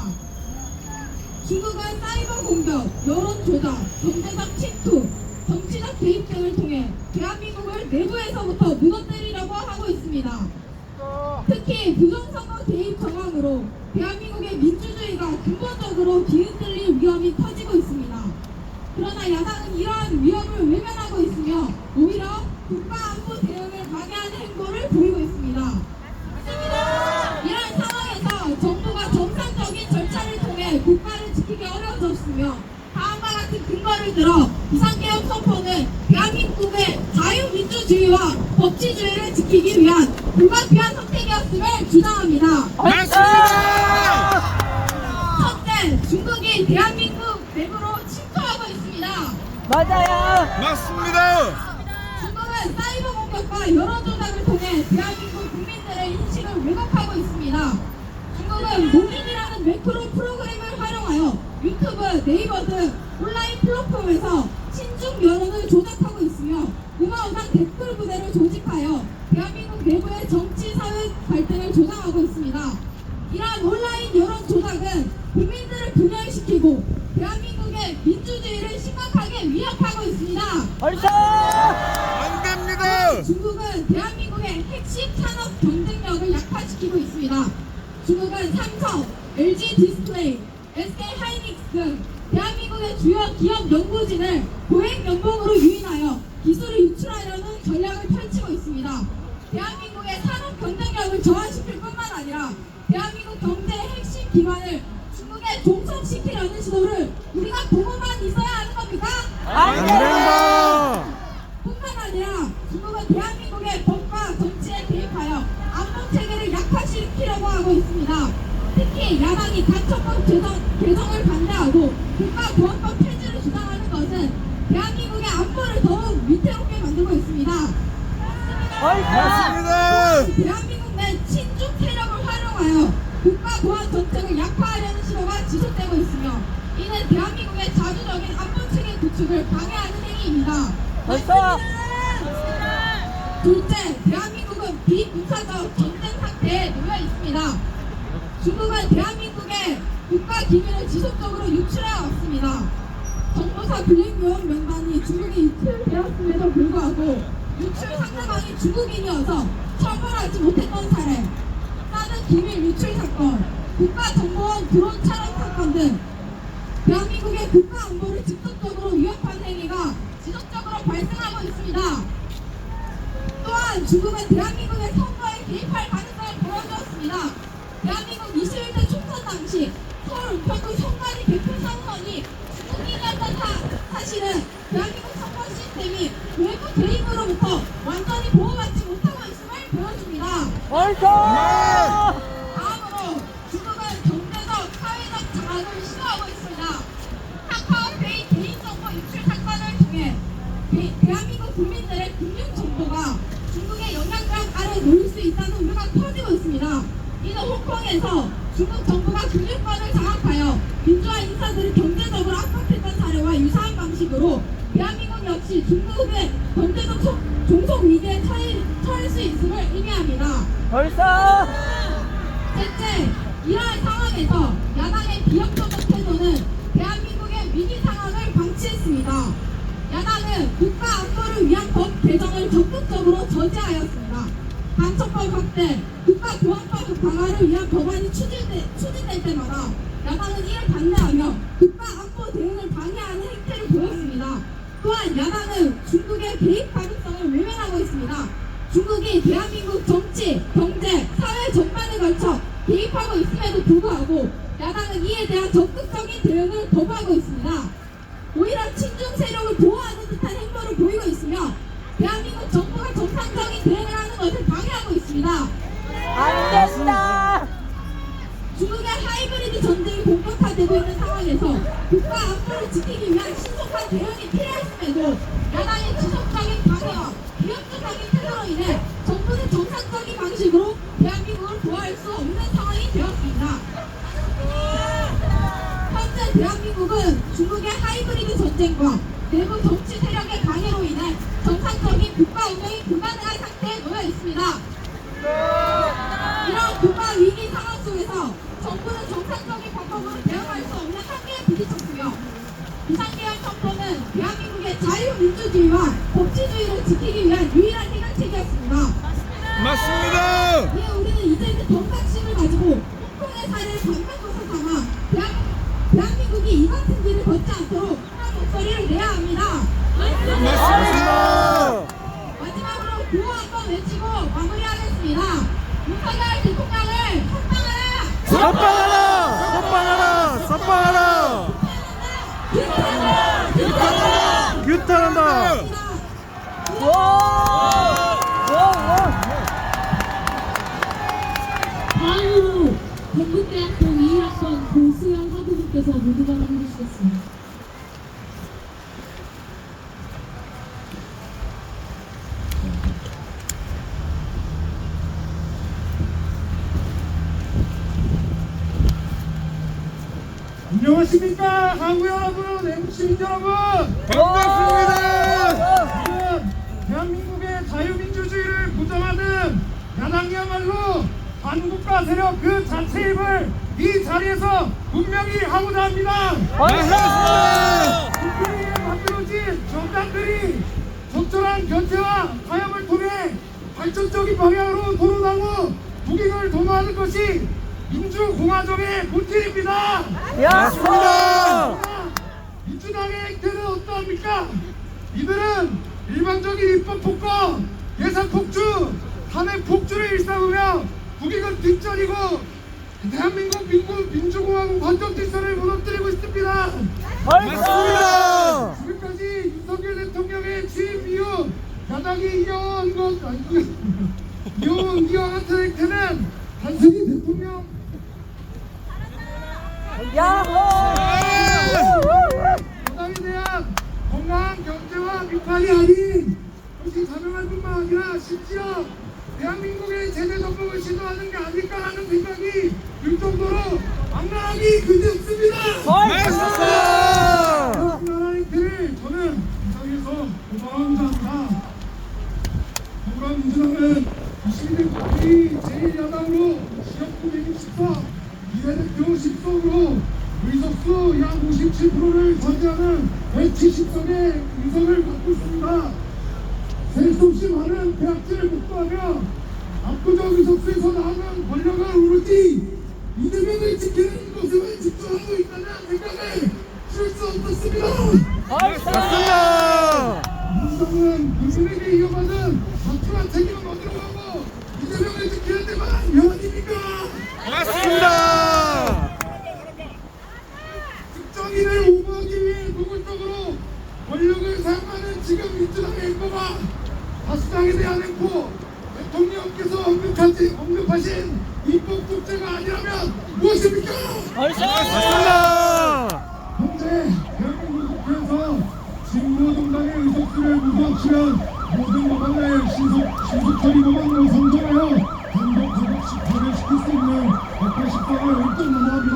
중국은 사이버 공격, 여론 조작, 경제적 침투, 정치적 개입 등을 통해 대한민국을 내부에서부터 무너뜨리려고 하고 있습니다. 특히 부정선거 개입 정황으로 대한민국의 민주주의가 근본적으로 뒤흔들릴 위험이 커지고 있습니다. 그러나 야당은 이러한 위험을 외면하고 있으며 오히려 국가안보 대응을 방해하는 행보를 보이고 있습니다. 이런 상황에서 정부가 정상적인 절차를 통해 국가를 지키기 어려워졌으며 다음과 같은 근거를 들어 비상개혁 선포는 대한민국의 자유민주주의와 법치주의를 지키기 위한 불가피한 선택이었음을 주장합니다. 맞습니다. 첫째, 중국이 대한민국 내부로 침투하고 있습니다. 맞아요. 맞습니다. 중국은 사이버 공격과 여론 조작을 통해 대한민국 국민들의 인식을 왜곡하고 있습니다. 중국은 모닝이라는 매크로 프로그램을 활용하여 유튜브, 네이버 등 온라인 플랫폼에서 친중 여론을 조작하고 있으며 우마우상 댓글 부대를 조직하여 대한민국 내부의 정치, 사회 갈등을 조장하고 있습니다. 이러한 온라인 여론 조작은 국민들을 분열시키고 대한민국의 민주주의를 심각하게 위협하고 있습니다. 벌써 안 됩니다. 중국은 대한민국의 핵심 산업 경쟁력을 약화시키고 있습니다. 중국은 삼성, LG 디스플레이, SK 하이닉스 등 대한민국의 주요 기업 연구진을 고액 연봉으로 유인하여 기술을 유출하려는 전략을 펼치고 있습니다. 대한민국의 산업 경쟁력을 저하시킬 뿐만 아니라 대한민국 경제의 핵심 기반을 중국에 종속시키려는 시도를 우리가 보고만 있어야 하는 겁니까? 안 된다. 뿐만 아니라 중국은 대한민국의 법과 정치에 개입하여 안보 체계를 약화시키려고 하고 있습니다. 특히 야당이 가처법 개정을 반대하고 국가보안법 폐지를 주장하는 것은 대한민국의 안보를 더욱 위태롭게 만들고 있습니다. 맞습니다. 대한민국 내 친중 세력을 활용하여 국가보안 정책을 약화하려는 시도가 지속되고 있으며 이는 대한민국의 자주적인 안보 체계 구축을 방해하는 행위입니다. 벌써 둘째, 대한민국은 비군사적 전쟁 상태에 놓여 있습니다. 중국은 대한민국의 국가 기밀을 지속적으로 유출해 왔습니다. 정보사 블랙요원 명단이 중국에 유출되었음에도 불구하고 유출 상대방이 중국인이어서 처벌하지 못했던 사례, 사드 기밀 유출 사건, 국가정보원 드론 차량 사건 등 대한민국의 국가 안보를 직접적으로 위협한 행위가 지속적으로 발생하고 있습니다. 또한 중국은 대한민국의 선거에 개입할 가능성을 보여주었습니다. 대한민국 21대 총선 당시 서울 우편구 선관위 대표 상선이 중국인이었던 사실은 대한민국 선거 시스템이 외부 개입으로부터 완전히 보호받지 못하고 있음을 보여줍니다. 벌써 다음으로 중국은 경제적, 사회적 장악을 시도하고 있습니다. 카카오페이 개인정보 유출 사건을 통해 대한민국 국민들의 금융정보가 중국의 영향력 아래 놓일 수 있다는 우려가 커지고 있습니다. 이는 홍콩에서 중국 정부가 금융권을 장악하여 민주화 인사들을 경제적으로 압박했던 사례와 유사한 방식으로 대한민국 역시 중국의 경제적 종속 위기에 처할 수 있음을 의미합니다. 벌써 셋째, 이러한 상황에서 야당의 비협조적 태도는 대한민국의 위기 상황을 방치했습니다. 야당은 국가 안보를 위한 법 개정을 적극적으로 저지하였습니다. 간첩법 확대, 국가보안법 강화를 위한 법안이 추진될 때마다 야당은 이를 반대하며 국가 안보 대응을 방해하는 행태를 보였습니다. 또한 야당은 중국의 개입 가능성을 외면하고 있습니다. 중국이 대한민국 정치, 경제, 사회 전반에 걸쳐 개입하고 있음에도 불구하고 야당은 이에 대한 적극적인 대응을 거부하고 있습니다. 오히려 친중 세력을 보호하는 듯한 행보를 보이고 있으며 대한민국 정부가 정상적인 대응을 하는 것을 방해하고 확대하고 있습니다. 안 된다. 중국의 하이브리드 전쟁이 본격화되고 있는 상황에서 국가 안보를 지키기 위한 신속한 대응이 필요했음에도 야당의 지속적인 방해와 비협조적인 태도로 인해 정부는 정상적인 방식으로 대한민국을 보호할 수 없는 상황이 되었습니다. 현재 대한민국은 중국의 하이브리드 전쟁과 내부 정치 세력의 방해로 인해 정상적인 국가 운영이 불가능한 상태에 놓여 있습니다. 이런 국가 위기 상황 속에서 정부는 정상적인 방법으로 대응할 수 없는 한계에 부딪혔으며 비상계엄 선포는 대한민국의 자유민주주의와 법치주의를 지키기 위한 유일한 해결책이었습니다. 맞습니다. 이에 우리는 이제는 경각심을 가지고 홍콩의 사례를 반면교사 삼아 대한민국이 이 같은 길을 걷지 않도록 한 목소리를 내야 합니다. 맞습니다. 마지막으로 구호 한번 외치고 마무리하겠습니다. 윤석열 대통령을 선방하라! 선방하라! 선방하라! 선방하라! 규탄한다! 다음으로 경북대학교 2학번 고수영 학우분께서 모두가 해주시겠습니다. 안녕하십니까 한국 여러분, 애국 시민 여러분. 반갑습니다. 지금 대한민국의 자유민주주의를 부정하는 야당이야말로 반국가 세력 그 자체임을 이 자리에서 분명히 하고자 합니다. 맞습니다. 국회에 만들어진 정당들이 적절한 견제와 타협을 통해 발전적인 방향으로 도로나고 북익을 도모하는 것이 민주공화정의 본질입니다. 맞습니다. 민주당의 행태는 어떠합니까? 이들은 일방적인 입법 폭거, 예산 폭주, 탄핵 폭주를 일삼으며 북익은 뒷전이고 대한민국 민주공화국 헌정 질서를 무너뜨리고 있습니다. 맞습니다. 지금까지 윤석열 대통령의 취임 이후 야당이 이어온 이와 같은 행태는 단순히 대통령 야당에 대한 건강한 경제와 비판이 아닌 그것이 자명할 뿐만 아니라 심지어 대한민국의 제재 정복을 시도하는 게 아닐까라는 생각이 들 정도로 악랄하기 그지없습니다. 맞습니다. 악랄한 행태를 저는 이 자리에서 고발하고자 합니다. 더불어민주당은 21대 제1야당으로 지역구 164, 비례대표 10석으로 의석수 약 57%를 차지하는 170석의 의석을 갖고 있습니다. 셀 수 없이 많은 폐악질을 목도하며 압도적 의석수에서 나오는 권력을 오로지 이재명을 지키는 것에만 집중하고 있다는 생각을 줄 수 없었습니다. 맞습니다. 민주당은 국민에게 이어받은 막중한 책임을 어디로 가고 이재명을 지키는 데만 명언입니까? 맞습니다. 특정인을 오버하기 위해 노골적으로 권력을 사용하는 지금 민주당의 행보가 다수당에 대한 행보, 대통령께서 언급하신 입법 독재가 아니라면 무엇입니까? 맞습니다. 현재 대한민국 국회에서 진보 정당의 의석수를 모두 합치면 모든 법안을 신속 처리 법안으로 선정하여 단독 가결시킬 수 있는 180석을 획득 넘어갑니다.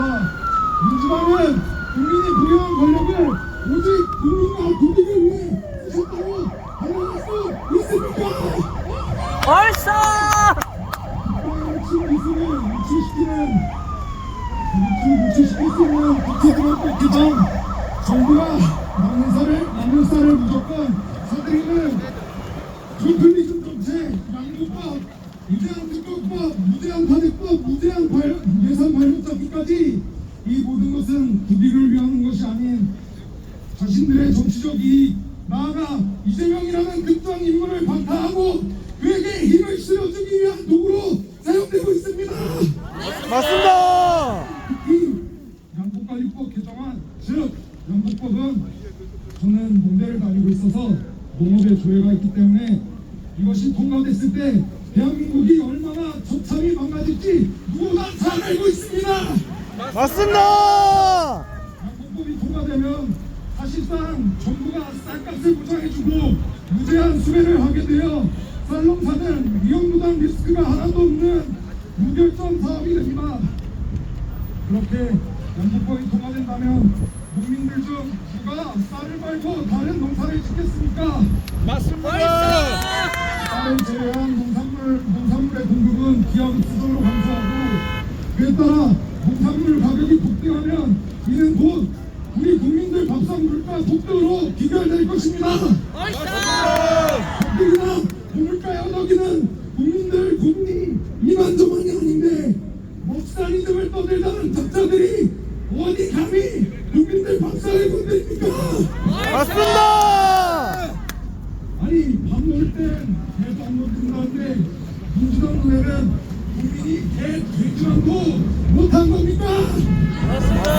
민주당은 국민이 부여한 권력을 오직 국민과 국익을 위해 쓰셨다고 반응할 수 있습니까? 국가의 핵심 기술을 유치시킬 수 있는 국회들의 개정, 정부가 남는 쌀을 무조건 사들이는 조플리즘 정책, 양도법, 무제한 특검법, 무제한 탄핵법, 무제한 예산 발목 잡기까지 이 모든 것은 국익을 위한 것이 아닌 자신들의 정치적 이익, 나아가 이재명이라는 극단 인물을 방탄하고 그에게 힘을 실어주기 위한 도구로 사용되고 있습니다. 맞습니다. 특히 양국관리법 개정안, 즉 양국법은 저는 농대를 다니고 있어서 농업에 조예가 있기 때문에 이것이 통과됐을 때 대한민국이 처참히 망가질지 누구나 잘 알고 있습니다. 맞습니다. 양곡법이 통과되면 사실상 정부가 쌀값을 보장해주고 무제한 수배를 하게 되어 쌀농사는 위험부담 리스크가 하나도 없는 무결점 사업이 됩니다. 그렇게 양곡법이 통과된다면 국민들 중 누가 쌀을 말고 다른 농사를 짓겠습니까? 맞습니다. 쌀을 제외한 농산물의 공급은 기업 수준으로 감소하고 그에 따라 농산물 가격이 폭등하면 이는 곧 우리 국민들 밥상 물가 폭등으로 귀결될 것입니다. 폭등이나 고물가에 허덕이는 국민들 고민이 이만저만이 아닌데 먹살이즘을 떠들다는 작자들이 어디 감히 국민들 밥상을 건드립니까? 맞습니다. 아니 밥 먹을 땐 개도 안 먹는다는데 민주당 눈에는 국민이 개 돼지만도 못한 겁니까? 맞습니다.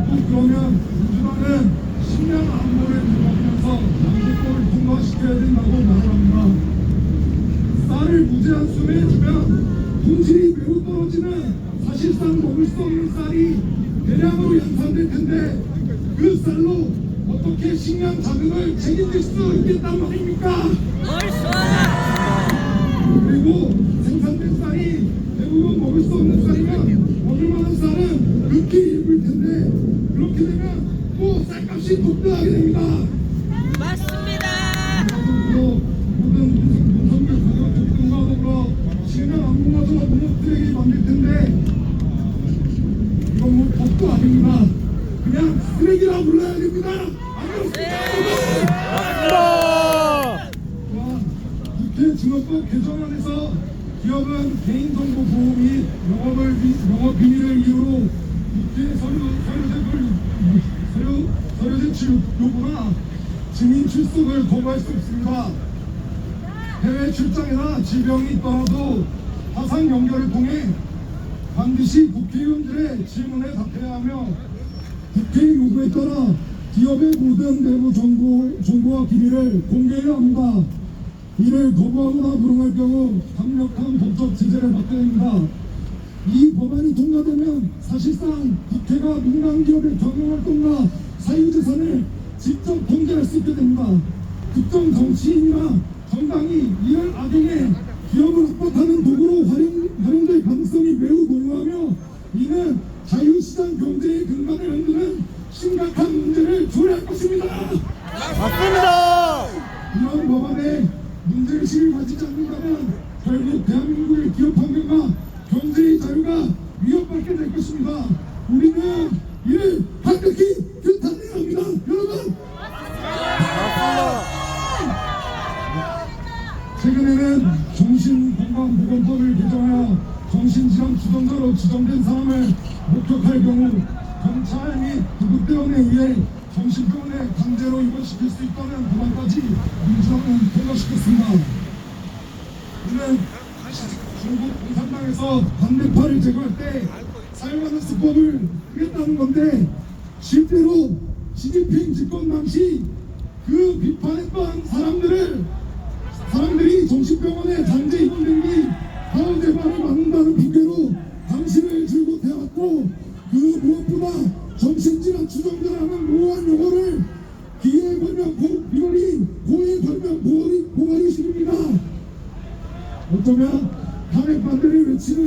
또 그러면 민주당은 식량 안보를 들어가면서 양곡법을 통과시켜야 된다고 말을 합니다. 쌀을 무제한 수매해주면 품질이 매우 떨어지는 사실상 먹을 수 없는 쌀이 대량으로 양산될 텐데 그 쌀로 어떻게 식량 자금을 책임질 수 있겠단 말입니까? 그리고 생산된 쌀이 대부분 먹을 수 없는 쌀이면 먹을 만한 쌀은 극히 일부일 텐데 그렇게 되면 또 쌀값이 폭등하게 됩니다. 그래서 모든 농산물 가격 폭등과 더불어 식량 안보마저 농업들에게 만들 텐데 이건 뭐 법도 아닙니다. 그냥 쓰레기라 불러야 됩니다. 안 그렇습니까? 국회 증언법 개정안에서 기업은 개인정보 보호 및 영업 비밀을 이유로 국회 서류 제출 요구나 증인 출석을 거부할 수 없습니다. 해외 출장이나 질병이 있더라도 화상 연결을 통해 반드시 국회의원들의 질문에 답해야 하며 국회 요구에 따라 기업의 모든 내부 정보와 기밀을 공개해야 합니다. 이를 거부하거나 불응할 경우 강력한 법적 제재를 받게 됩니다. 이 법안이 통과되면 사실상 국회가 민간 기업의 경영활동과 사유재산을 직접 통제할 수 있게 됩니다. 특정 정치인이나 정당이 이를 악용해 기업을 압박하는 도구로 활용될 가능성이 매우 농후하며 이는 자유시장 경제의 근간을 흔드는 심각한 문제를 초래할 것입니다. 맞습니다. 이런 법안에 문제의식을 가지지 않는다면 결국 대한민국의 기업 환경과 경제의 자유가 위협받게 될 것입니다. 우리는 이를 강력히 규탄해야 합니다. 여러분! 최근에는 정신건강보건법을 개정하여 정신질환 주정자로 지정된 사람을 목격할 경우 경찰 및 구급대원에 의해 정신병원에 강제로 입원시킬 수 있다는 법안까지 민주당은 통과시켰습니다. 이는 중국 공산당에서 반대파를 제거할 때 사용하는 수법을 하겠다는 건데 실제로 시진핑 집권 당시 그 비판했던 사람들이 정신병원에 강제 입원되기 더 재발을 막는다는 핑계로 당신을 줄곧 해왔고 그 무엇보다 정신질환 추정자라는 모호한 용어를 기에 걸면 비거리, 고에 걸면 보거리식입니다. 어쩌면 탄핵 반대를 외치고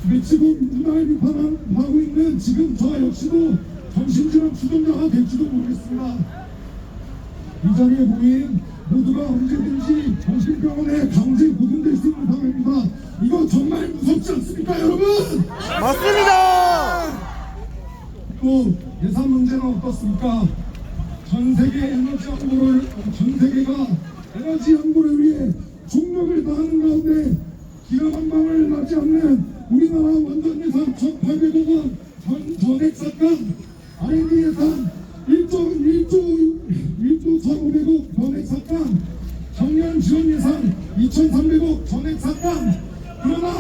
민주당을 비판하고 있는 지금 저 역시도 정신질환 추정자가 될지도 모르겠습니다. 이 자리에 모인 모두가 언제든지 정신병원에 강제 구금될 수 있는 상황입니다. 이거 정말 무섭지 않습니까, 여러분? 맞습니다. 또 예산 문제는 어떻습니까? 전 세계가 에너지 양보를 위해 총력을 다하는 가운데 기름 한 방울 나지 않는 우리나라 원전 예산 1,800억 원 전액 삭감, R&D 예산 1조 1,500억 전액 삭감, 청년 지원 예산 2,300억 전액 삭감. 그러나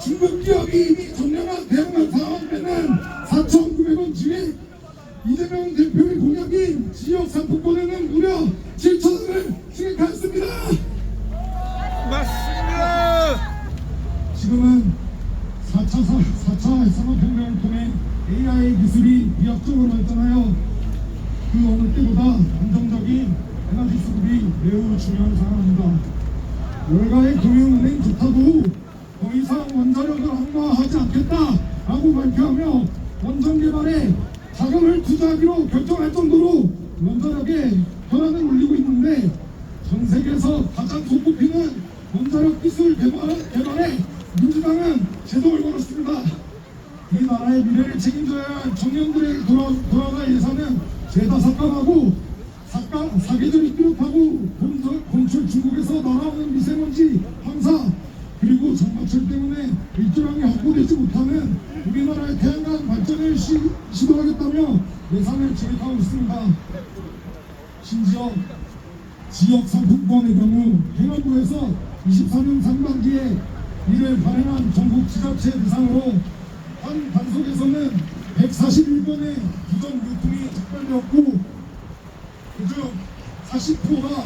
중국 기업이 이미 점령한 대형만 사업에는 4,900원 지에 이재명 대표의 공약인 지역 상품권에는 무려 7,000원을 지급하였습니다. 맞습니다. 지금은 4차 산업혁명을 통해 AI 기술이 비약적으로 발전하여 그 어느 때보다 안정적인 에너지 수급이 매우 중요한 상황입니다. 월가의 금융은행 조타도 더 이상 원자력을 항마하지 않겠다라고 발표하며 원전 개발에 자금을 투자하기로 결정할 정도로 원자력에 혈안을 올리고 있는데 전 세계에서 가장 손꼽히는 원자력 기술 개발에 민주당은 제동을 걸었습니다. 이 나라의 미래를 책임져야 할 청년들에게 돌아갈 예산은 죄다 삭감하고 사계절이 뚜렷하고 봄철 중국에서 날아오는 미세먼지 황사 그리고 장마철 때문에 일조량이 확보되지 못하는 우리나라의 태양광 발전을 시도하겠다며 예산을 증액하고 있습니다. 심지어 지역 상품권의 경우 행안부에서 24년 상반기에 이를 발행한 전국 지자체 대상으로 한 단속에서는 141건의 부정 유통이 적발되었고 그중 40%가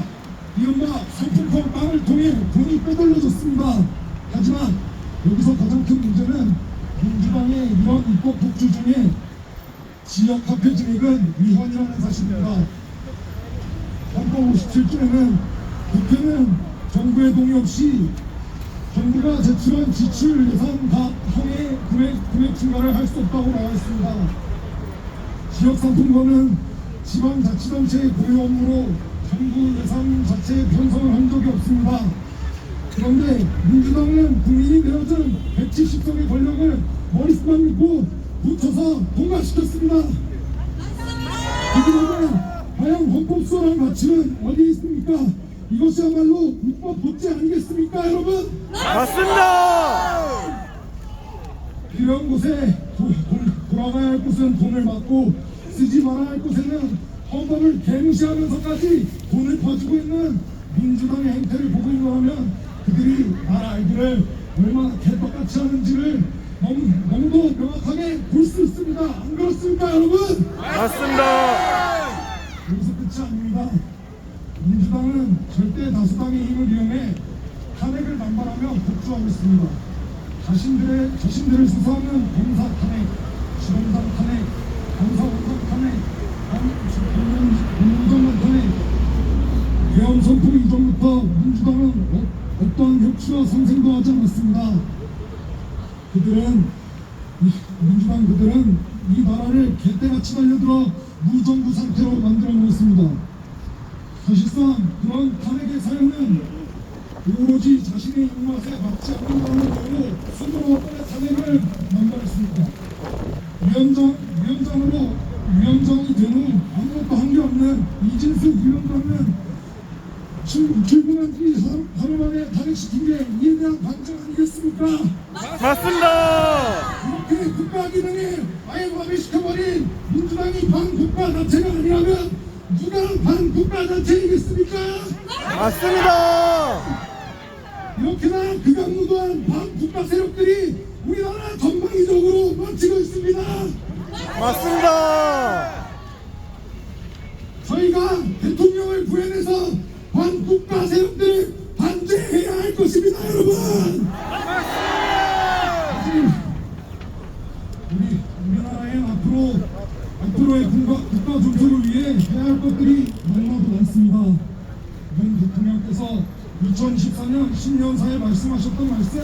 이른바 소품권 빵을 통해 돈이 빼돌려졌습니다. 하지만 여기서 가장 큰 문제는 민주당의 이런 입법 독주 중에 지역 화폐 증액은 위헌이라는 사실입니다. 헌법 57조에는 국회는 정부의 동의 없이 정부가 제출한 지출 예산 각 항의 금액 증가를 할 수 없다고 나와 있습니다. 지역상품권은 지방자치단체의 고유 업무로 정부 예산 자체에 편성을 한 적이 없습니다. 그런데 민주당은 국민이 내어준 170석의 권력을 머릿수만 믿고 붙여서 통과시켰습니다. 그러면 과연 헌법 수호란 가치는 어디에 있습니까? 이것이야말로 입법 독재 아니겠습니까, 여러분? 맞습니다. 필요한 곳에 돌아가야 할 곳은 돈을 받고 쓰지 말아야 할 곳에는 헌법을 개무시하면서까지 돈을 퍼주고 있는 민주당의 행태를 보고 있노라면 그들이 나라 알기를 얼마나 개떡같이 하는지를 너무도 명확하게 볼 수 있습니다. 안 그렇습니까, 여러분? 맞습니다. 여기서 끝이 아닙니다. 민주당은 절대 다수당의 힘을 이용해 탄핵을 남발하며 독주하고 있습니다. 자신들을 수사하는 검사 탄핵, 지검장 탄핵, 검사 원장 탄핵, 공무원장 탄핵, 계엄 선포 이전부터 민주당은 어떠한 혁치와 상생도 하지 않았습니다. 민주당 그들은 이 나라를 개떼같이 달려들어 무정부 상태로 만들어 놓았습니다. 사실상 그런 탄핵의 사유는 오로지 자신의 입맛에 맞지 않는다는 이유로 20번의 탄핵을 남발했습니다. 위원장이 된 후 아무것도 한 게 없는 이진숙 위원장은 출근한 지 하루 만에 탄핵시킨 게 이에 대한 반증 아니겠습니까? 맞습니다. 이렇게 국가 기능에 아예 마비시켜버린 민주당이 반국가 자체가 아니라면 누가 반국가 자체이겠습니까? 맞습니다. 이렇게나 극악무도한 반국가 세력들이 우리나라 전방위적으로 망치고 있습니다. 맞습니다. 저희가 대통령을 구해내서 반국가 세력들을 반대해야 할 것입니다, 여러분. 우리나라의 앞으로의 국가 존속을 위해 해야 할 것들이 너무나도 많습니다. 문 대통령께서 2024년 신년사에 말씀하셨던 말씀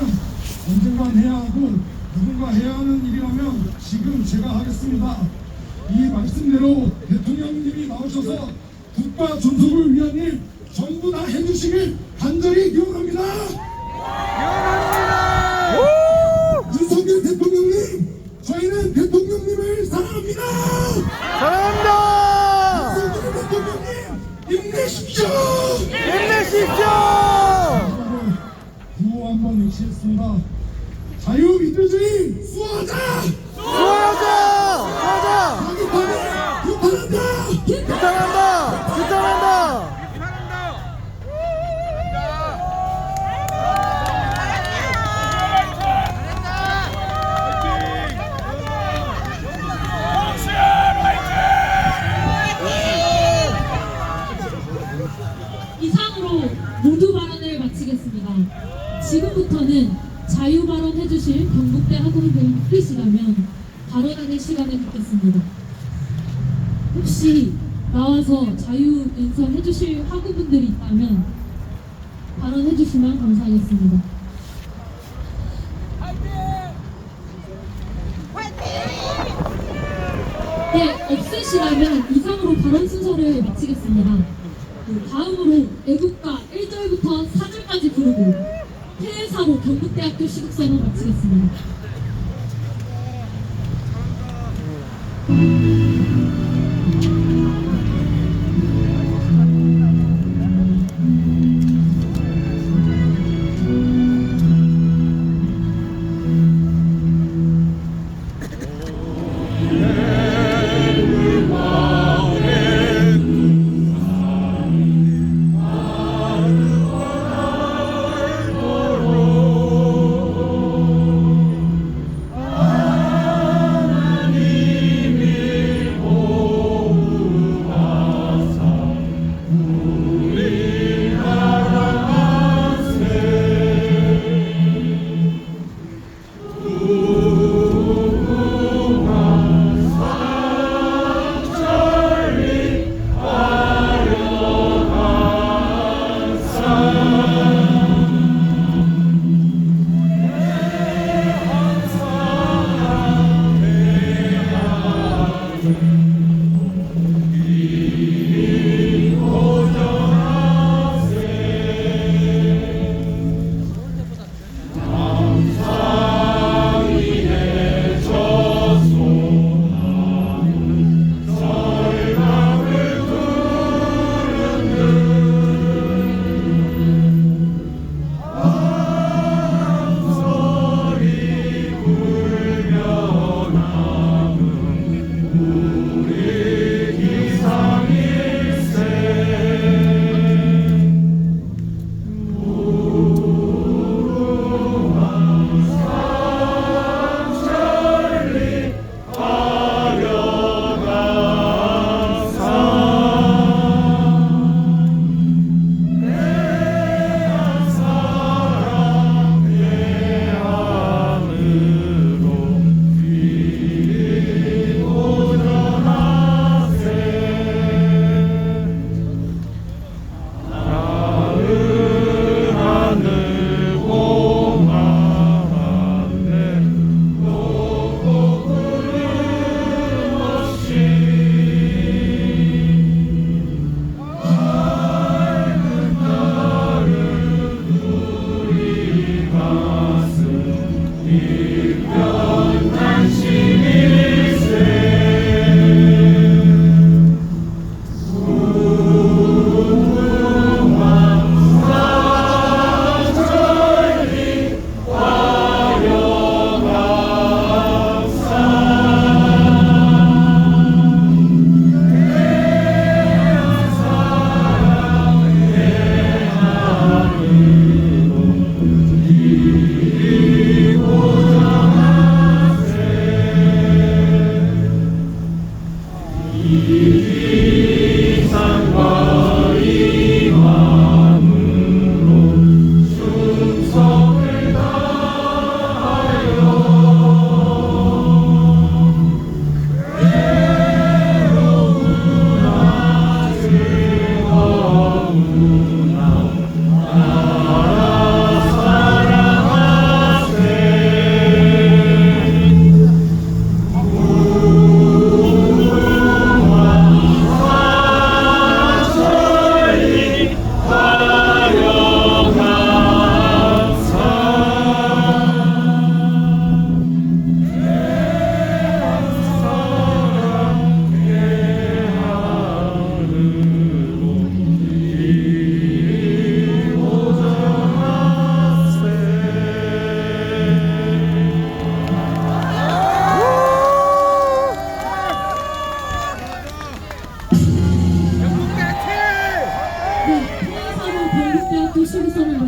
언젠간 해야 하고 누군가 해야 하는 일이라면 지금 제가 하겠습니다. 이 말씀대로 대통령님이 나오셔서 국가 존속을 위한 일 전부 다 해주시길 간절히 기원합니다. 윤석열 대통령님, 저희는 대통령님을 사랑합니다. 사랑합니다. 윤석열 대통령님, 힘내십시오. 힘내십시오. 구호 한번 외치겠습니다. 자유민주주의 수호하자. 수호하자. 수호하자. 자기 편에 규탄한다. 규탄한다. 규탄한다. 이상으로 모두 발언을 마치겠습니다. 지금부터는 자유 발언해주실 경북대 학우분들 있으시다면 발언하는 시간을 갖겠습니다. 혹시 나와서 자유 연설 해주실 학우분들이 있다면 발언해주시면 감사하겠습니다. 네, 없으시다면 이상으로 발언 순서를 마치겠습니다. 다음으로 애국가 1절부터 4절까지 부르고 폐회사로 경북대학교 시국선언 마치겠습니다.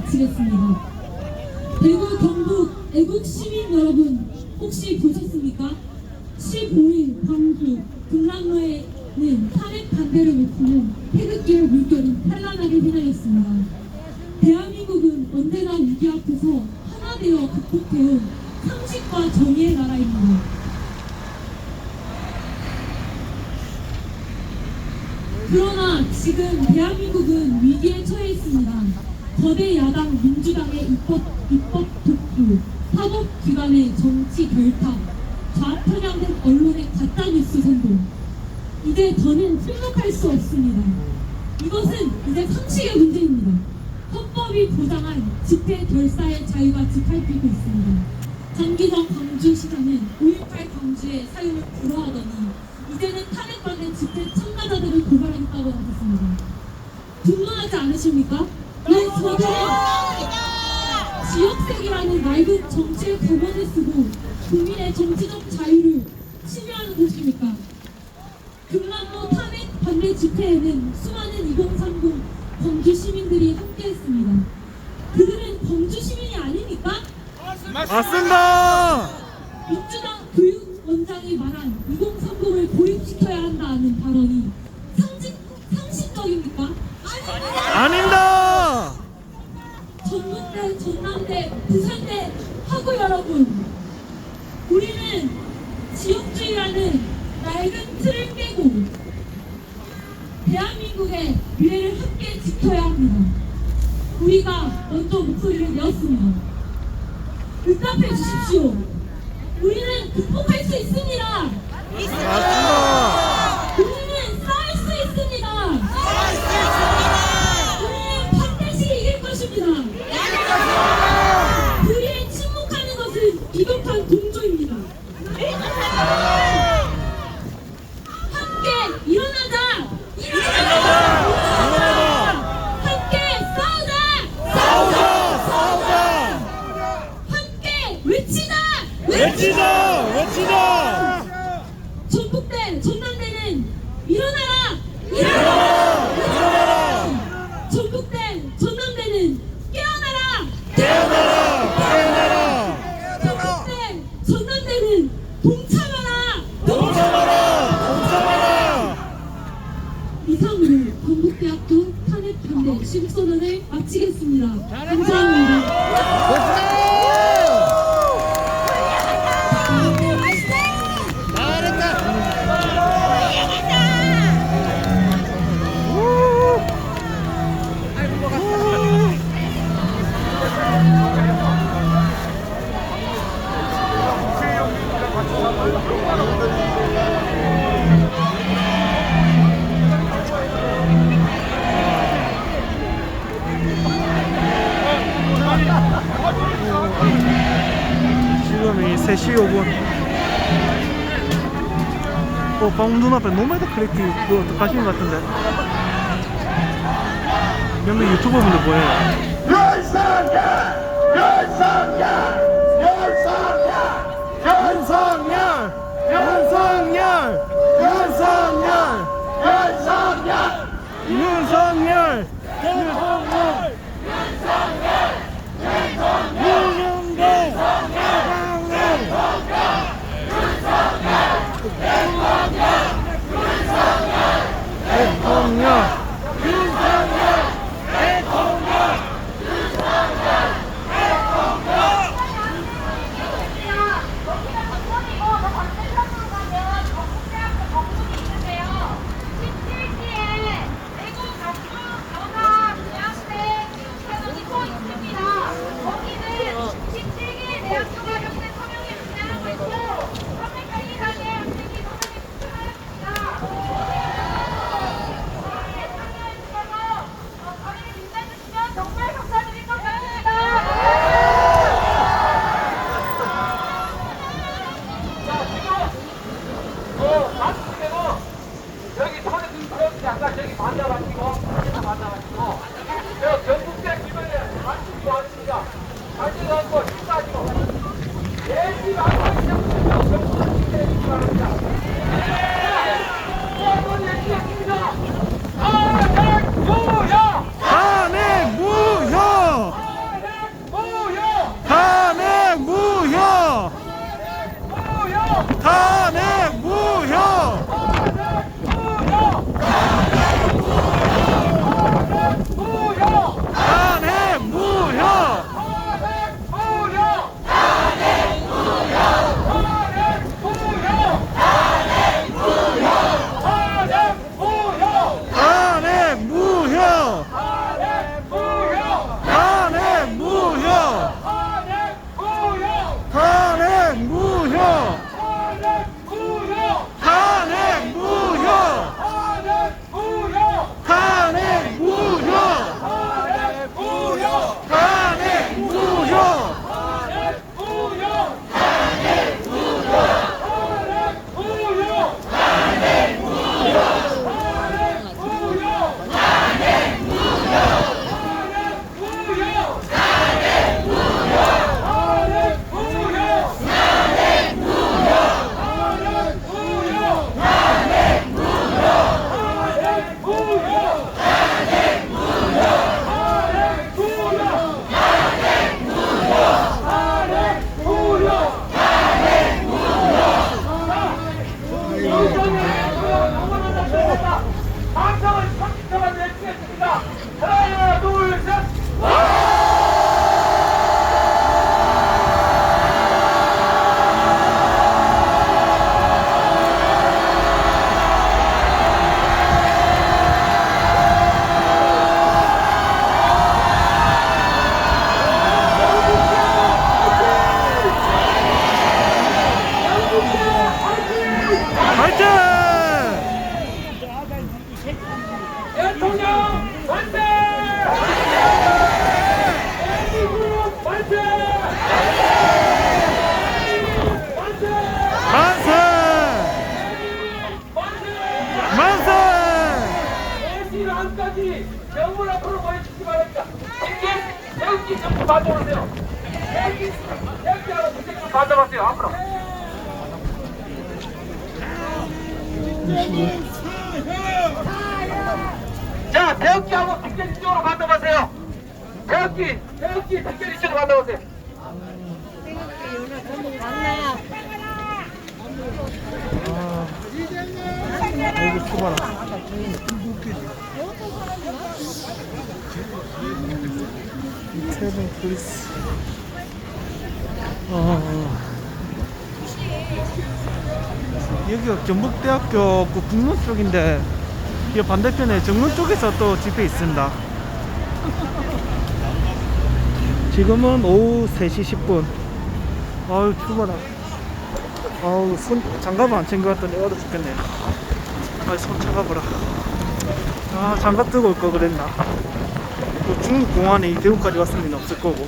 마치겠습니다. 대구 경북 애국 시민 여러분 혹시 보셨습니까? 15일 광주 금남로에는 탄핵 반대를 외치는 태극기의 물결이 찬란하게 휘날렸습니다. 대한민국은 언제나 위기 앞에서 하나 진화되어 극복해온 상식과 정의의 나라입니다. 그러나 지금 대한민국은 위기에 처해 있습니다. 거대 야당 민주당의 입법 독부, 사법기관의 정치 결탁, 좌편향된 언론의 가짜뉴스 선동. 이제 더는 침묵할 수 없습니다. 이것은 이제 상식의 문제입니다. 헌법이 보장한 집회 결사의 자유가 짓밟히고 있습니다. 강기정 광주시장은 5.18 광주의 사용을 불허하더니 이제는 탄핵받는 집회 참가자들을 고발하겠다고 나섰습니다. 분노하지 않으십니까? 왜 저들은 지역색이라는 낡은 정치의 법원을 쓰고 국민의 정치적 자유를 침해하는 것입니까? 금남로 탄핵 반대 집회에는 수많은 2030 광주 시민들이 함께했습니다. 그들은 광주 시민이 아닙니까? 맞습니다. 민주당 교육원장이 말한 2030을 도입시켜야 한다는 발언이 상식적입니까? 아닙니다. 전문대, 전남대, 부산대 하고 여러분, 우리는 지역주의라는 낡은 틀을 깨고 대한민국의 미래를 함께 지켜야 합니다. 우리가 먼저 목소리를 내었습니다. 응답해 주십시오. 우리는 극복할 수 있습니다. 맞습니다. 우리는 싸울 수 있습니다. 우리는 반드시 이길 것입니다. 불의에 침묵하는 것은 비겁한 동조입니다. 함께 일어나자. 함께 싸우자. 함께 외치자. 전북대, 전남대는 일어나라. 전북대, 전남대는 깨어나라. 전북대, 전남대는 동참하라. 이상으로 경북대학교 탄핵 반대 시국선언을 마치겠습니다. 감사합니다. 지금이 3시 5분. 방금 눈앞에 노매드 크래키 그거 가시는 것 같은데. 몇몇 유튜버분들 뭐예요? 윤석열. 여기 손에 들고 잠깐 저기 만나가지고 저 경북대 기관에 맞추고 왔습니다. 가져가고 식사하시고 예지 않고 경북대 기관입니다. 한번 얘기했습니다. 만세! 만세! 내실 안까지 영물 앞으로 보여주시기 바랍니다. 대웅기 좀 가져오세요. 대웅기 하나 좀 가져가세요. 앞으로. 자, 대웅기하고 뒷길 이쪽으로 가져가세요. 대웅기 뒷길 이쪽으로 가져가세요. 여기 수바라. 이태원 플리스. 여기가 경북대학교 그 북로 쪽인데 이 반대편에 정릉 쪽에서 또 집회 있습니다. 지금은 오후 3시 10분. 아유 추워라. 아우 손 장갑을 안 챙겨왔더니 얼어 죽겠네. 아 손 차가워라. 아 장갑 들고 올 거 그랬나. 또 중국 공안에 이태원까지 왔을 리는 없을 거고.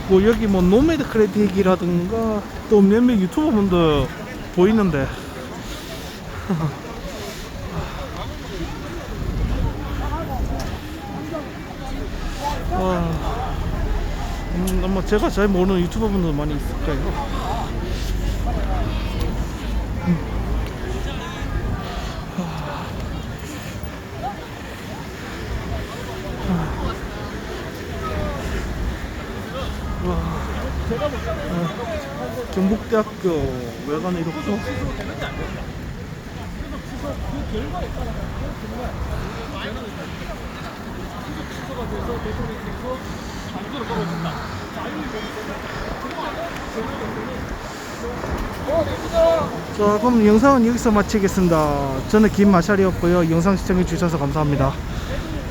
뭐 여기 뭐 노매드 크래딕이라든가 또 몇몇 유튜버 분들 보이는데 아마 제가 잘 모르는 유튜버 분들 많이 있을 거예요. 경북대학교 외관에 이렇게 자 그럼 영상은 여기서 마치겠습니다. 저는 김마샬이었고요. 영상 시청해 주셔서 감사합니다.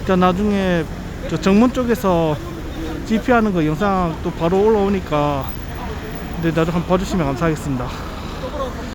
자 나중에 저 정문 쪽에서 GP 하는 거 영상 또 바로 올라오니까 나도 한번 봐주시면 감사하겠습니다.